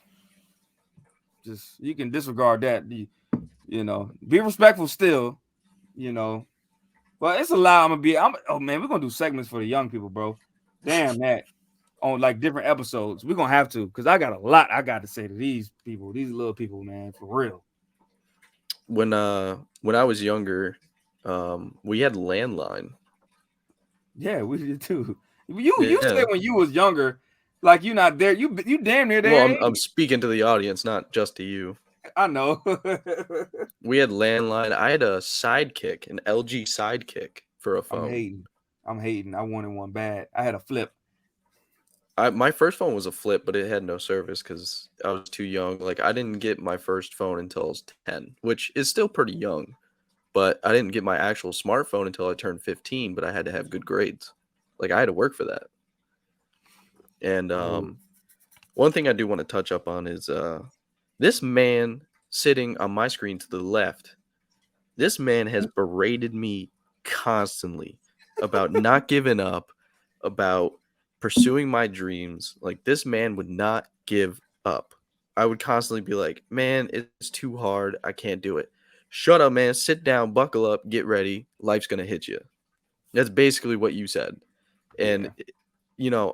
just, you can disregard that. Be respectful still. But it's a lot. Oh man, we're gonna do segments for the young people, bro. Damn that. On like different episodes, we're gonna have to, because I got a lot I got to say to these people, these little people, man, for real. When I was younger, we had landline. Yeah, we did too. You said when you was younger, like you're not there. You damn near there. Well, I'm speaking to the audience, not just to you. I know. We had landline. I had a Sidekick, an LG Sidekick for a phone. I'm hating. I wanted one bad. I had a flip. My first phone was a flip, but it had no service because I was too young. Like, I didn't get my first phone until I was 10, which is still pretty young. But I didn't get my actual smartphone until I turned 15, but I had to have good grades. Like, I had to work for that. And one thing I do want to touch up on is this man sitting on my screen to the left. This man has berated me constantly about not giving up, about pursuing my dreams. Like, this man would not give up. I would constantly be like, man, it's too hard. I can't do it. Shut up, man. Sit down, buckle up, get ready. Life's going to hit you. That's basically what you said. And,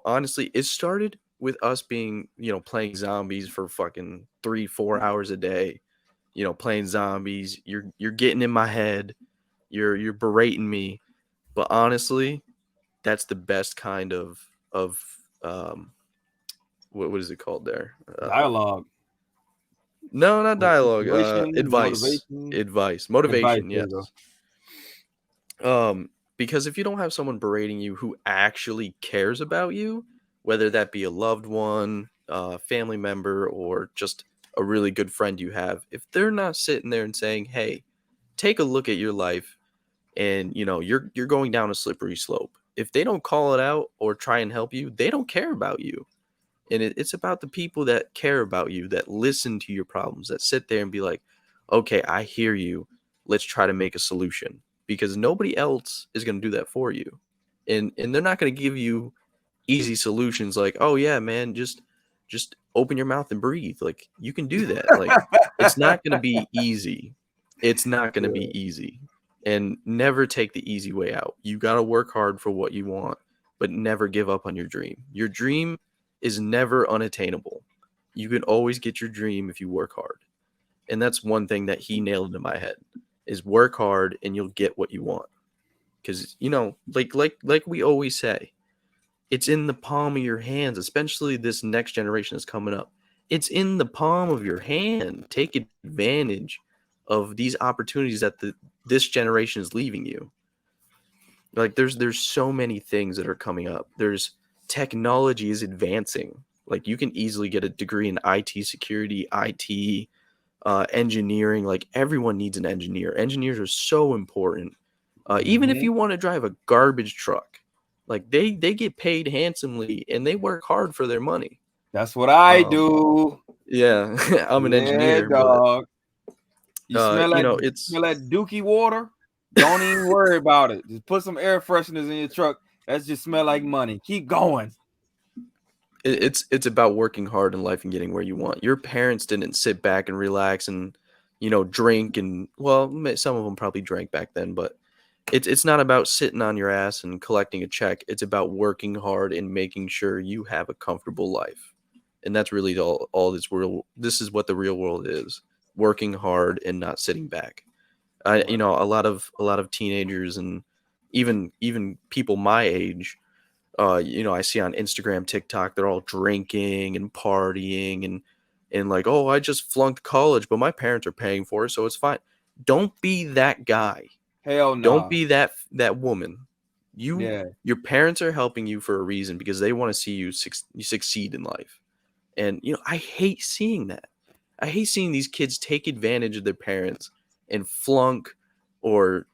honestly, it started with us being, playing zombies for fucking 3-4 hours a day, playing zombies. You're getting in my head. You're berating me. But honestly, that's the best kind of what is it called there? Dialogue. No, not dialogue. Inspiration, Advice. motivation. Advice. Advice. Motivation, There yes. you go. Because if you don't have someone berating you who actually cares about you, whether that be a loved one, a family member, or just a really good friend you have, if they're not sitting there and saying, "Hey, take a look at your life," and you're going down a slippery slope. If they don't call it out or try and help you, they don't care about you. And it's about the people that care about you, that listen to your problems, that sit there and be like, okay, I hear you. Let's try to make a solution, because nobody else is going to do that for you. And they're not going to give you easy solutions like, oh yeah, man, just open your mouth and breathe. Like, you can do that. Like, it's not going to be easy. It's not going to be easy. And never take the easy way out. You got to work hard for what you want, but never give up on your dream. Your dream is never unattainable. You can always get your dream if you work hard. And that's one thing that he nailed in my head, is work hard and you'll get what you want. Because, like we always say, it's in the palm of your hands, especially this next generation that's coming up. It's in the palm of your hand. Take advantage of these opportunities that this generation is leaving you. Like, there's so many things that are coming up. Technology is advancing. Like, you can easily get a degree in IT security, IT, engineering. Like, everyone needs an engineer. Engineers are so important. Even if you want to drive a garbage truck, like, they get paid handsomely and they work hard for their money. That's what I do. Yeah, I'm an engineer, dog. You smell it's smell that dookie water? Don't even worry about it. Just put some air fresheners in your truck. That just smell like money. Keep going. it's about working hard in life and getting where you want. Your parents didn't sit back and relax and drink, and well, some of them probably drank back then, but it's not about sitting on your ass and collecting a check. It's about working hard and making sure you have a comfortable life. And that's really all this is what the real world is. Working hard and not sitting back. A lot of teenagers and even people my age, I see on Instagram, TikTok, they're all drinking and partying and like, oh, I just flunked college, but my parents are paying for it, so it's fine. Don't be that guy. Hell no. Don't be that woman. Your parents are helping you for a reason, because they want to see you succeed in life. And I hate seeing that. I hate seeing these kids take advantage of their parents and flunk or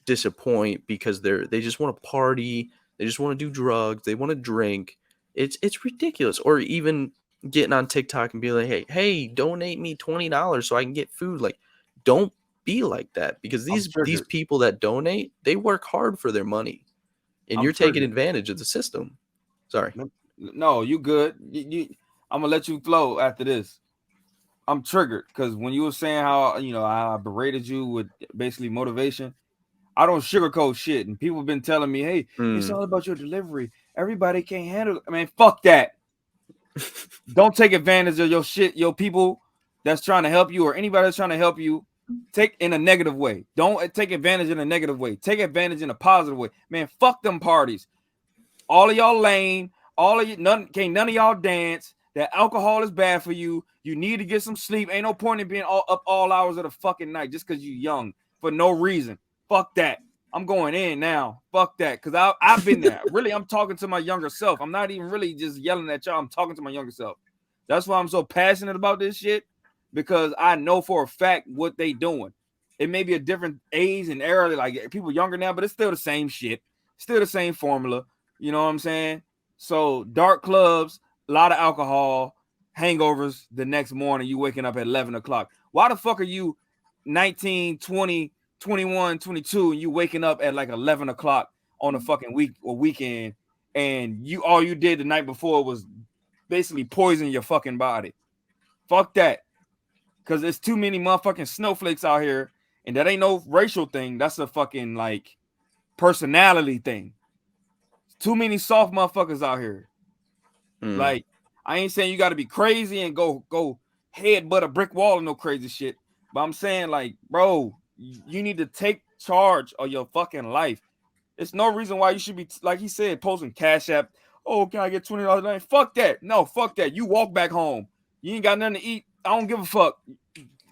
disappoint because they just want to party. They just want to do drugs. They want to drink. It's ridiculous. Or even getting on TikTok and be like, hey, donate me $20 so I can get food. Like, don't be like that, because these people that donate, they work hard for their money, and you're taking advantage of the system. Sorry. No, you good. I'm gonna let you flow after this. I'm triggered because when you were saying how I berated you with basically motivation, I don't sugarcoat shit, and people have been telling me, hey, it's all about your delivery. Everybody can't handle it. I mean, fuck that. Don't take advantage of your shit, your people that's trying to help you, or anybody that's trying to help you. Take in a negative way. Don't take advantage in a negative way. Take advantage in a positive way. Man, fuck them parties. All of y'all lame. All of you, none of y'all dance. That alcohol is bad for you. You need to get some sleep. Ain't no point in being up all hours of the fucking night just because you're young for no reason. Fuck that. I'm going in now. Fuck that. Because I've been there. Really, I'm talking to my younger self. I'm not even really just yelling at y'all. I'm talking to my younger self. That's why I'm so passionate about this shit, because I know for a fact what they doing. It may be a different age and era, like people younger now, but it's still the same shit. Still the same formula. You know what I'm saying? So dark clubs, a lot of alcohol, hangovers the next morning, you waking up at 11 o'clock. Why the fuck are you 19, 20, 21, 22, and you waking up at like 11 o'clock on a fucking week or weekend, and all you did the night before was basically poison your fucking body? Fuck that. Because there's too many motherfucking snowflakes out here. And that ain't no racial thing. That's a fucking like personality thing. Too many soft motherfuckers out here. Like, I ain't saying you got to be crazy and go headbutt a brick wall and no crazy shit. But I'm saying, like, bro, you need to take charge of your fucking life. There's no reason why you should be, like he said, posting Cash App. Oh, can I get $20 a night? Fuck that. No, fuck that. You walk back home. You ain't got nothing to eat. I don't give a fuck.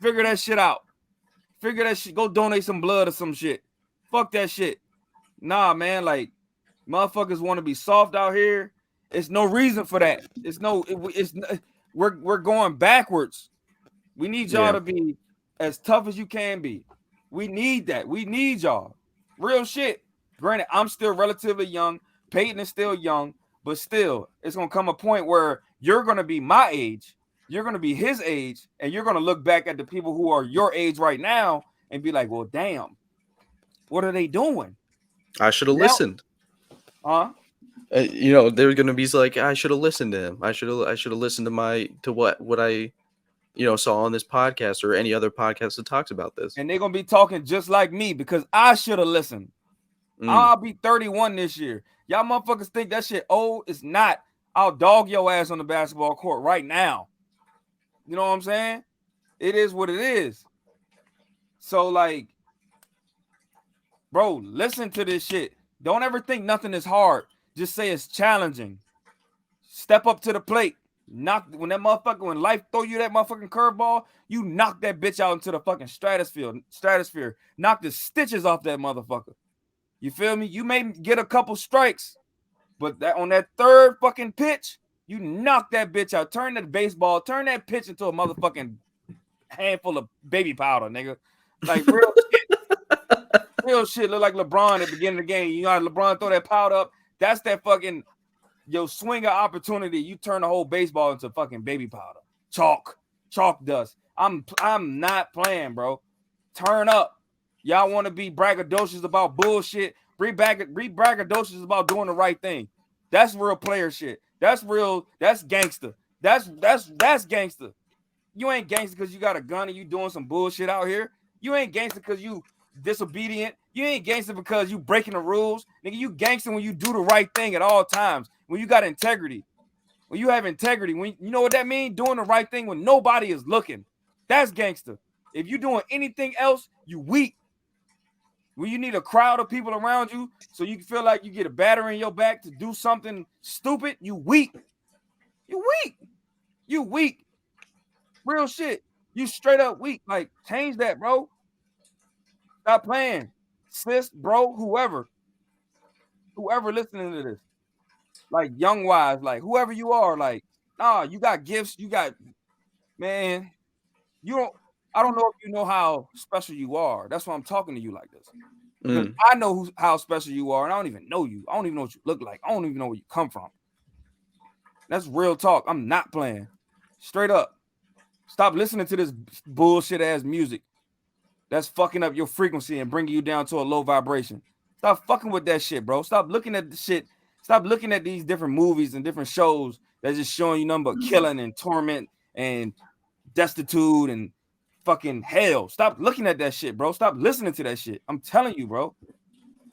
Figure that shit out. Figure that shit. Go donate some blood or some shit. Fuck that shit. Nah, man. Like, motherfuckers want to be soft out here. It's no reason for that. We're going backwards. We need y'all to be as tough as you can be. We need that. We need y'all. Real shit. Granted, I'm still relatively young. Peyton is still young, but still, it's gonna come a point where you're gonna be my age, you're gonna be his age, and you're gonna look back at the people who are your age right now and be like, well, damn, what are they doing? I should have listened. Huh? You know, they're gonna be like, I should have listened to him. I should have listened to what I, you know, saw on this podcast or any other podcast that talks about this. And they're gonna be talking just like me because I should have listened. I'll be 31 this year. Y'all motherfuckers think that shit old? It's not. I'll dog your ass on the basketball court right now. You know what I'm saying? It is what it is. So, like, bro, listen to this shit. Don't ever think nothing is hard. Just say it's challenging. Step up to the plate. When life throw you that motherfucking curveball, you knock that bitch out into the fucking stratosphere. Knock the stitches off that motherfucker. You feel me? You may get a couple strikes, but on that third fucking pitch, you knock that bitch out. Turn that pitch into a motherfucking handful of baby powder, nigga. Like real shit. Real shit. Look like LeBron at the beginning of the game. You know how LeBron throw that powder up? That's that fucking swinger opportunity. You turn the whole baseball into fucking baby powder. Chalk dust. I'm not playing, bro. Turn up. Y'all want to be braggadocious about bullshit. Be braggadocious about doing the right thing. That's real player shit. That's real. That's gangster. That's gangster. You ain't gangster because you got a gun and you doing some bullshit out here. You ain't gangster because you disobedient. You ain't gangster because you breaking the rules. Nigga, you gangster when you do the right thing at all times. When you got integrity. When you have integrity. When you know what that means? Doing the right thing when nobody is looking. That's gangster. If you doing anything else, you weak. When you need a crowd of people around you so you can feel like you get a batter in your back to do something stupid, you weak. You weak. Real shit. You straight up weak. Like, change that, bro. Stop playing. Sis, bro, whoever listening to this. Like, young wise, like, whoever you are, like, nah, you got gifts. Man, I don't know if you know how special you are. That's why I'm talking to you like this. Because I know how special you are, and I don't even know you. I don't even know what you look like. I don't even know where you come from. That's real talk. I'm not playing. Straight up. Stop listening to this bullshit ass music. That's fucking up your frequency and bringing you down to a low vibration. Stop fucking with that shit, bro. Stop looking at the shit. Stop looking at these different movies and different shows that's just showing you nothing but killing and torment and destitute and fucking hell. Stop looking at that shit, bro. Stop listening to that shit. I'm telling you, bro.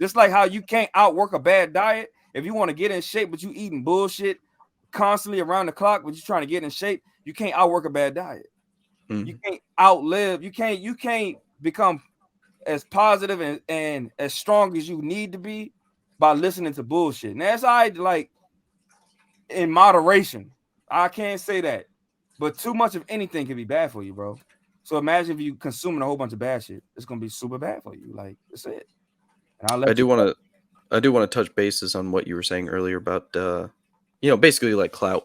Just like how you can't outwork a bad diet. If you want to get in shape, but you eating bullshit constantly around the clock, but you're trying to get in shape, you can't outwork a bad diet. You can't outlive. You can't become as positive and as strong as you need to be by listening to bullshit. And that's like in moderation. I can't say that. But too much of anything can be bad for you, bro. So imagine if you consuming a whole bunch of bad shit. It's gonna be super bad for you. Like, that's it. And I do want to touch bases on what you were saying earlier about basically like clout.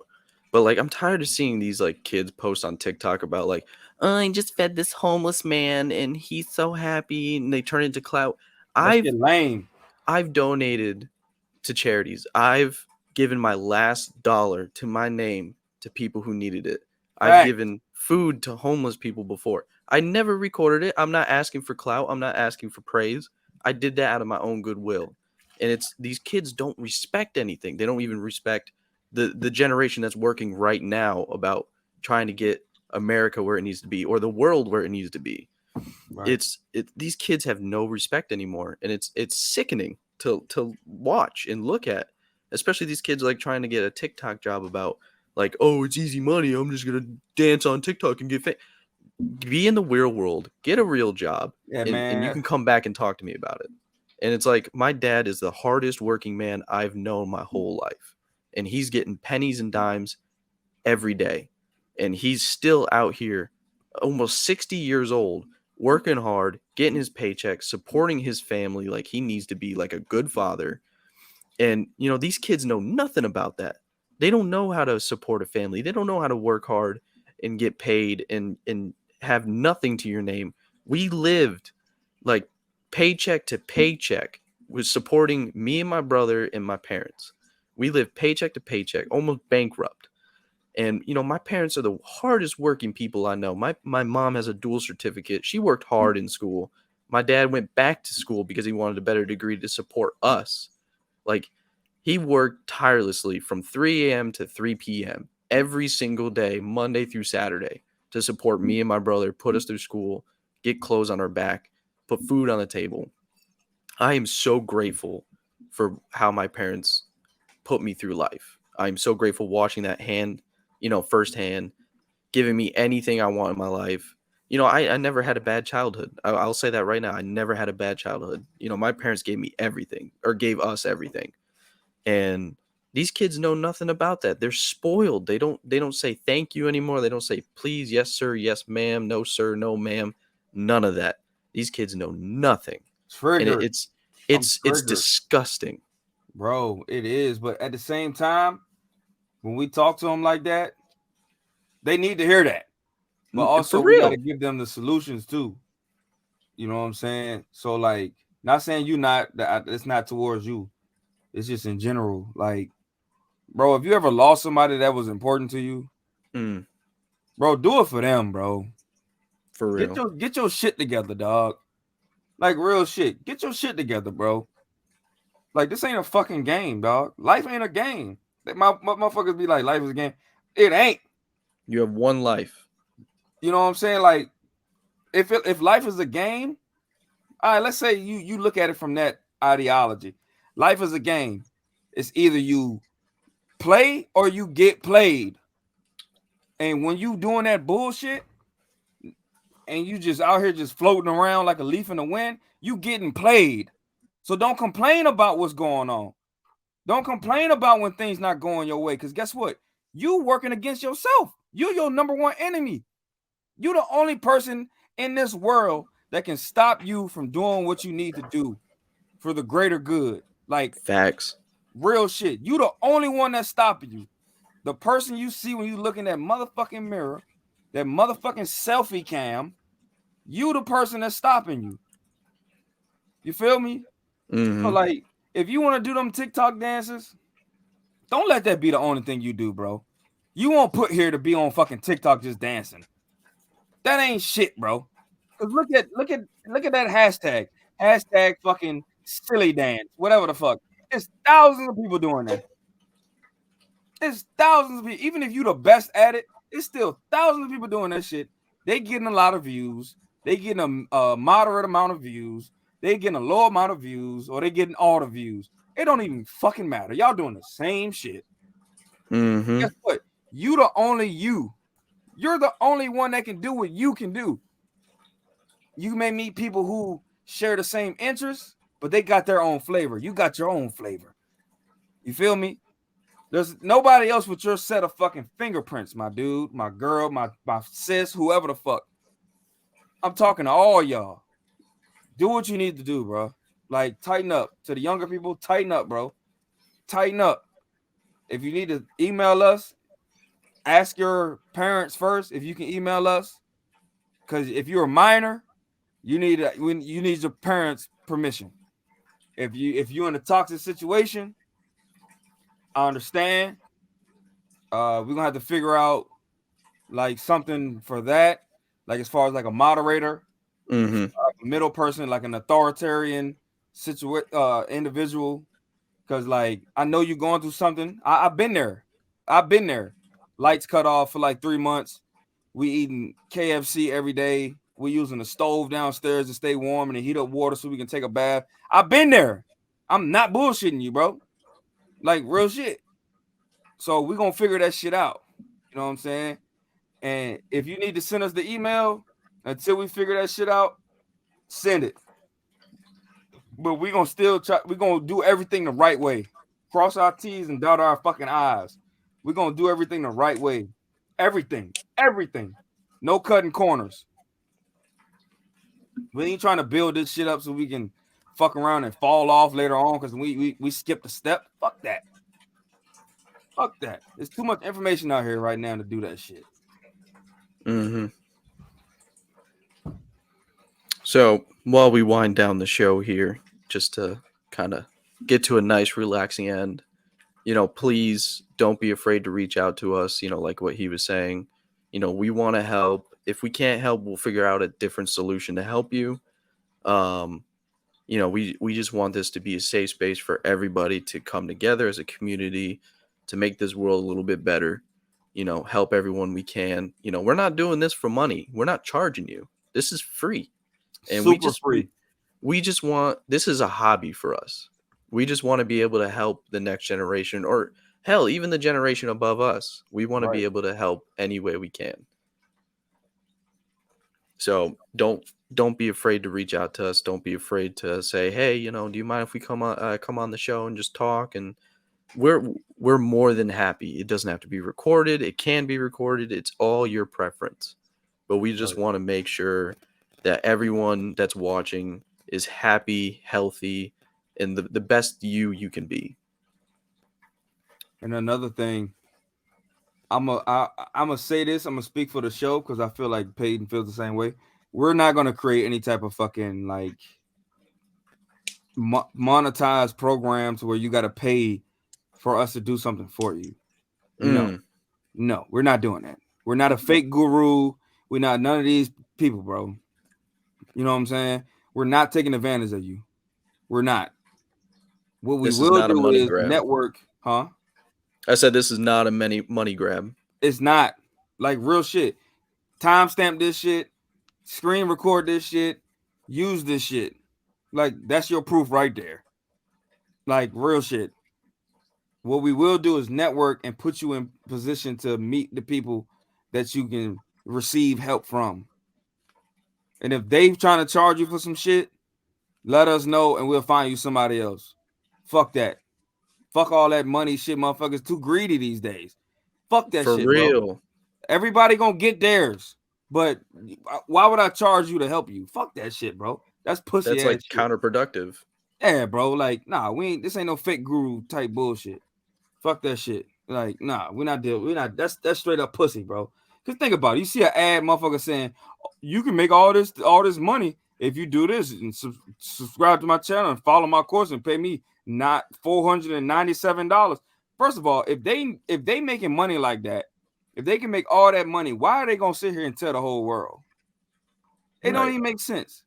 But like, I'm tired of seeing these like kids post on TikTok about like, oh, I just fed this homeless man and he's so happy, and they turn into clout. Lame. I've donated to charities. I've given my last dollar to my name to people who needed it. I've given food to homeless people before. I never recorded it. I'm not asking for clout. I'm not asking for praise. I did that out of my own goodwill. And it's these kids don't respect anything. They don't even respect the generation that's working right now about trying to get America where it needs to be or the world where it needs to be. Right. These kids have no respect anymore, and it's sickening to watch and look at, especially these kids like trying to get a TikTok job about like, oh, it's easy money, I'm just gonna dance on TikTok and get famous. Be in the real world, get a real job, Yeah, and you man. can come back and talk to me about it. And it's like, my dad is the hardest working man I've known my whole life, and he's getting pennies and dimes every day, and he's still out here almost 60 years old, working hard, getting his paycheck, supporting his family like he needs to be, like a good father. And these kids know nothing about that. They don't know how to support a family. They don't know how to work hard and get paid and have nothing to your name. We lived like paycheck to paycheck, was supporting me and my brother and my parents. We lived paycheck to paycheck, almost bankrupt. And my parents are the hardest working people I know. My mom has a dual certificate. She worked hard in school. My dad went back to school because he wanted a better degree to support us. Like, he worked tirelessly from 3 a.m. to 3 p.m. every single day, Monday through Saturday, to support me and my brother, put us through school, get clothes on our back, put food on the table. I am so grateful for how my parents put me through life. I'm so grateful watching that firsthand, giving me anything I want in my life. I never had a bad childhood. I'll say that right now. I never had a bad childhood. My parents gave me everything, or gave us everything. And these kids know nothing about that. They're spoiled. They don't say thank you anymore. They don't say please, yes sir, yes ma'am, no sir, no ma'am. None of that. These kids know nothing. And Triggered. I'm it's triggered, disgusting. bro. It is, but at the same time, when we talk to them like that, they need to hear that. But For also, we got to real. give them the solutions too. You know what I'm saying? So, like, not saying you not that it's not towards you. It's just in general. Like, bro, if you ever lost somebody that was important to you, Mm, bro, do it for them, bro. for real. Get your shit together, dog. Like real shit. Get your shit together, bro. Like this ain't a fucking game, dog. Life ain't a game. My motherfuckers be like, life is a game. It ain't. You have one life. You know what I'm saying? Like, if life is a game, all right, let's say you look at it from that ideology. Life is a game. It's either you play or you get played. And when you doing that bullshit and you just out here just floating around like a leaf in the wind, you getting played. So don't complain about what's going on. Don't complain about when things not going your way. Because guess what? You working against yourself. You're your number one enemy. You're the only person in this world that can stop you from doing what you need to do for the greater good. Like Facts. real shit. You the only one that's stopping you. The person you see when you look in that motherfucking mirror, that motherfucking selfie cam, you the person that's stopping you. You feel me? So Mm-hmm. like, if you want to do them TikTok dances, don't let that be the only thing you do, bro. You won't put here to be on fucking TikTok just dancing. That ain't shit, bro. Cause look at that hashtag. Hashtag fucking silly dance. Whatever the fuck. There's thousands of people doing that. There's thousands of people. Even if you the best at it, it's still thousands of people doing that shit. They getting a lot of views. They getting a moderate amount of views. They getting a low amount of views, or they getting all the views. It don't even fucking matter. Y'all doing the same shit. Mm-hmm. Guess what? You the only you. You're the only one that can do what you can do. You may meet people who share the same interests, but they got their own flavor. You got your own flavor. You feel me? There's nobody else with your set of fucking fingerprints, my dude, my girl, my sis, whoever the fuck. I'm talking to all y'all. Do what you need to do, bro. Like, tighten up. To the younger people, tighten up, bro. Tighten up. If you need to email us, ask your parents first if you can email us. Because if you're a minor, you need your parents' permission. If you're in a toxic situation, I understand. We're gonna have to figure out like something for that, like as far as like a moderator, Mm-hmm. a middle person, like an authoritarian individual. Because like I know you're going through something. I've been there. I've been there. Lights cut off for like 3 months. We eating KFC every day. We using the stove downstairs to stay warm and to heat up water so we can take a bath. I've been there. I'm not bullshitting you, bro. Like real shit. So we gonna figure that shit out. You know what I'm saying? And if you need to send us the email until we figure that shit out, send it. But we gonna still try. We gonna do everything the right way. Cross our T's and dot our fucking I's. We gonna do everything the right way. Everything. No cutting corners. We ain't trying to build this shit up so we can fuck around and fall off later on because we skipped a step. Fuck that. There's too much information out here right now to do that shit. Mm-hmm. So while we wind down the show here, just to kind of get to a nice, relaxing end, please don't be afraid to reach out to us. Like what he was saying, we want to help. If we can't help, we'll figure out a different solution to help you. We just want this to be a safe space for everybody to come together as a community to make this world a little bit better. Help everyone we can. We're not doing this for money. We're not charging you. This is free. And Super free. We just want, this is a hobby for us. We just want to be able to help the next generation, or hell, even the generation above us. We want to be able to help any way we can. So don't be afraid to reach out to us. Don't be afraid to say, hey, do you mind if we come on the show and just talk? And we're more than happy. It doesn't have to be recorded. It can be recorded. It's all your preference. But we just want to make sure that everyone that's watching is happy, healthy, and the best you can be. And another thing, I'm gonna say this. I'm gonna speak for the show because I feel like Peyton feels the same way. We're not gonna create any type of fucking like monetized programs where you gotta pay for us to do something for you. No, we're not doing that. We're not a fake guru. We're not none of these people, bro. You know what I'm saying? We're not taking advantage of you. We're not. What we will do is network, huh? I said this is not a money grab. It's not like real shit. Timestamp this shit, screen record this shit, use this shit. Like that's your proof right there. Like real shit. What we will do is network and put you in position to meet the people that you can receive help from. And if they trying to charge you for some shit, let us know and we'll find you somebody else. Fuck that. Fuck all that money shit, motherfuckers. Too greedy these days. Fuck that shit, real. Bro. Everybody gonna get theirs. But why would I charge you to help you? Fuck that shit, bro. That's pussy. That's like counterproductive. Yeah, bro. Like, nah, this ain't no fake guru type bullshit. Fuck that shit. Like, nah, we're not dealing. We're not. That's straight up pussy, bro. Cause think about it. You see an ad, motherfucker saying you can make all this money if you do this and subscribe to my channel and follow my course and pay me not $497. First of all, if they making money like that, if they can make all that money, why are they gonna sit here and tell the whole world? It don't even make sense.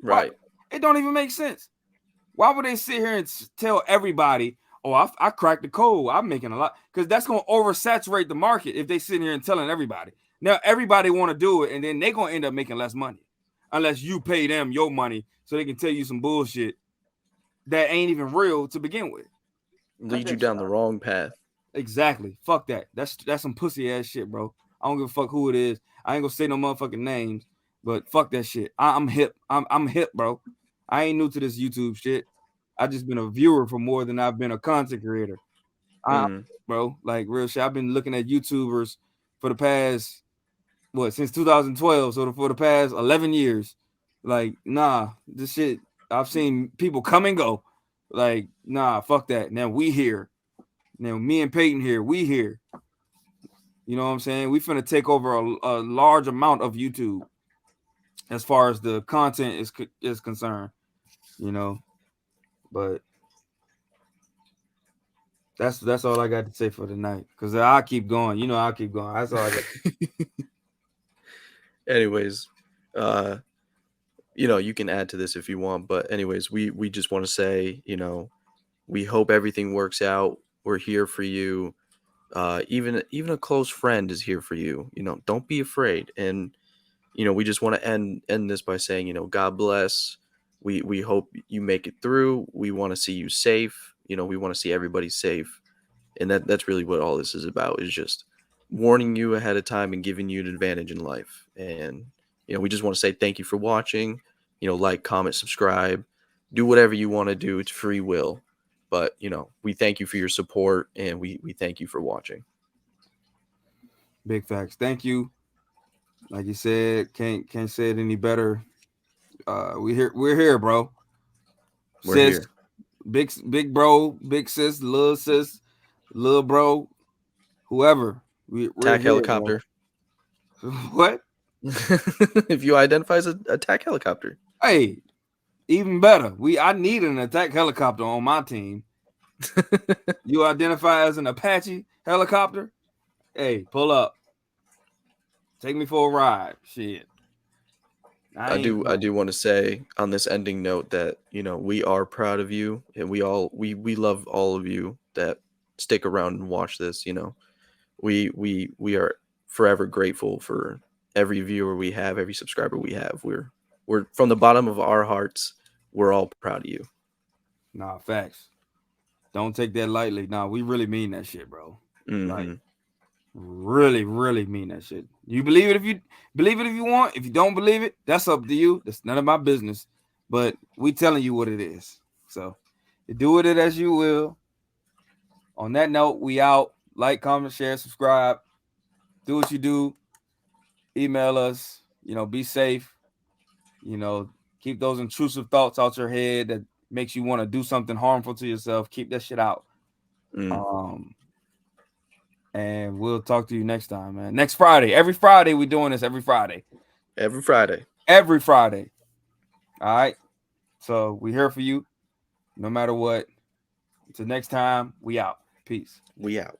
Right. It don't even make sense. Why would they sit here and tell everybody, oh, I cracked the code, I'm making a lot? Because that's going to oversaturate the market if they sit here and telling everybody. Now, everybody want to do it, and then they're going to end up making less money unless you pay them your money so they can tell you some bullshit that ain't even real to begin with. Lead you down the wrong path. Exactly. Fuck that. That's some pussy ass shit, bro. I don't give a fuck who it is. I ain't gonna say no motherfucking names, but fuck that shit. I'm hip. I'm hip, bro. I ain't new to this YouTube shit. I just been a viewer for more than I've been a content creator. Bro, like real shit. I've been looking at YouTubers for the past since 2012. So for the past 11 years, like nah, this shit. I've seen people come and go. Like nah, fuck that. Now we here. Now me and Peyton here. We here. You know what I'm saying? We finna take over a large amount of YouTube as far as the content is concerned. You know, but that's all I got to say for tonight. Because I'll keep going. You know, I'll keep going. That's all I got. Anyways, you can add to this if you want. But anyways, we just want to say, we hope everything works out. We're here for you. Even a close friend is here for you. Don't be afraid. And we just want to end this by saying, God bless. We hope you make it through. We want to see you safe. We want to see everybody safe. And that's really what all this is about, is just warning you ahead of time and giving you an advantage in life. And we just want to say thank you for watching. Like, comment, subscribe, do whatever you want to do. It's free will. But we thank you for your support, and we thank you for watching. Big facts. Thank you. Like you said, can't say it any better. We're here, bro. We're Sis, here. big bro, big sis, little bro, whoever. We're Attack here, helicopter. bro. What? If you identify as an attack helicopter. Hey, even better. I need an attack helicopter on my team. You identify as an Apache helicopter? Hey, pull up. Take me for a ride. Shit. I do want to say on this ending note that we are proud of you, and we love all of you that stick around and watch this. We are forever grateful for every viewer we have, every subscriber we have. We're from the bottom of our hearts, we're all proud of you. Nah, facts. Don't take that lightly. Nah, we really mean that shit, bro. Mm-hmm. Like, really, really mean that shit. You believe it if you want. If you don't believe it, that's up to you. That's none of my business. But we telling you what it is. So you do with it as you will. On that note, we out. Like, comment, share, subscribe. Do what you do. Email us. Be safe. Keep those intrusive thoughts out your head that makes you want to do something harmful to yourself. Keep that shit out. And we'll talk to you next time, man. Next Friday. Every Friday, we're doing this every Friday. Every Friday. All right. So we're here for you no matter what. Until next time, we out. Peace. We out.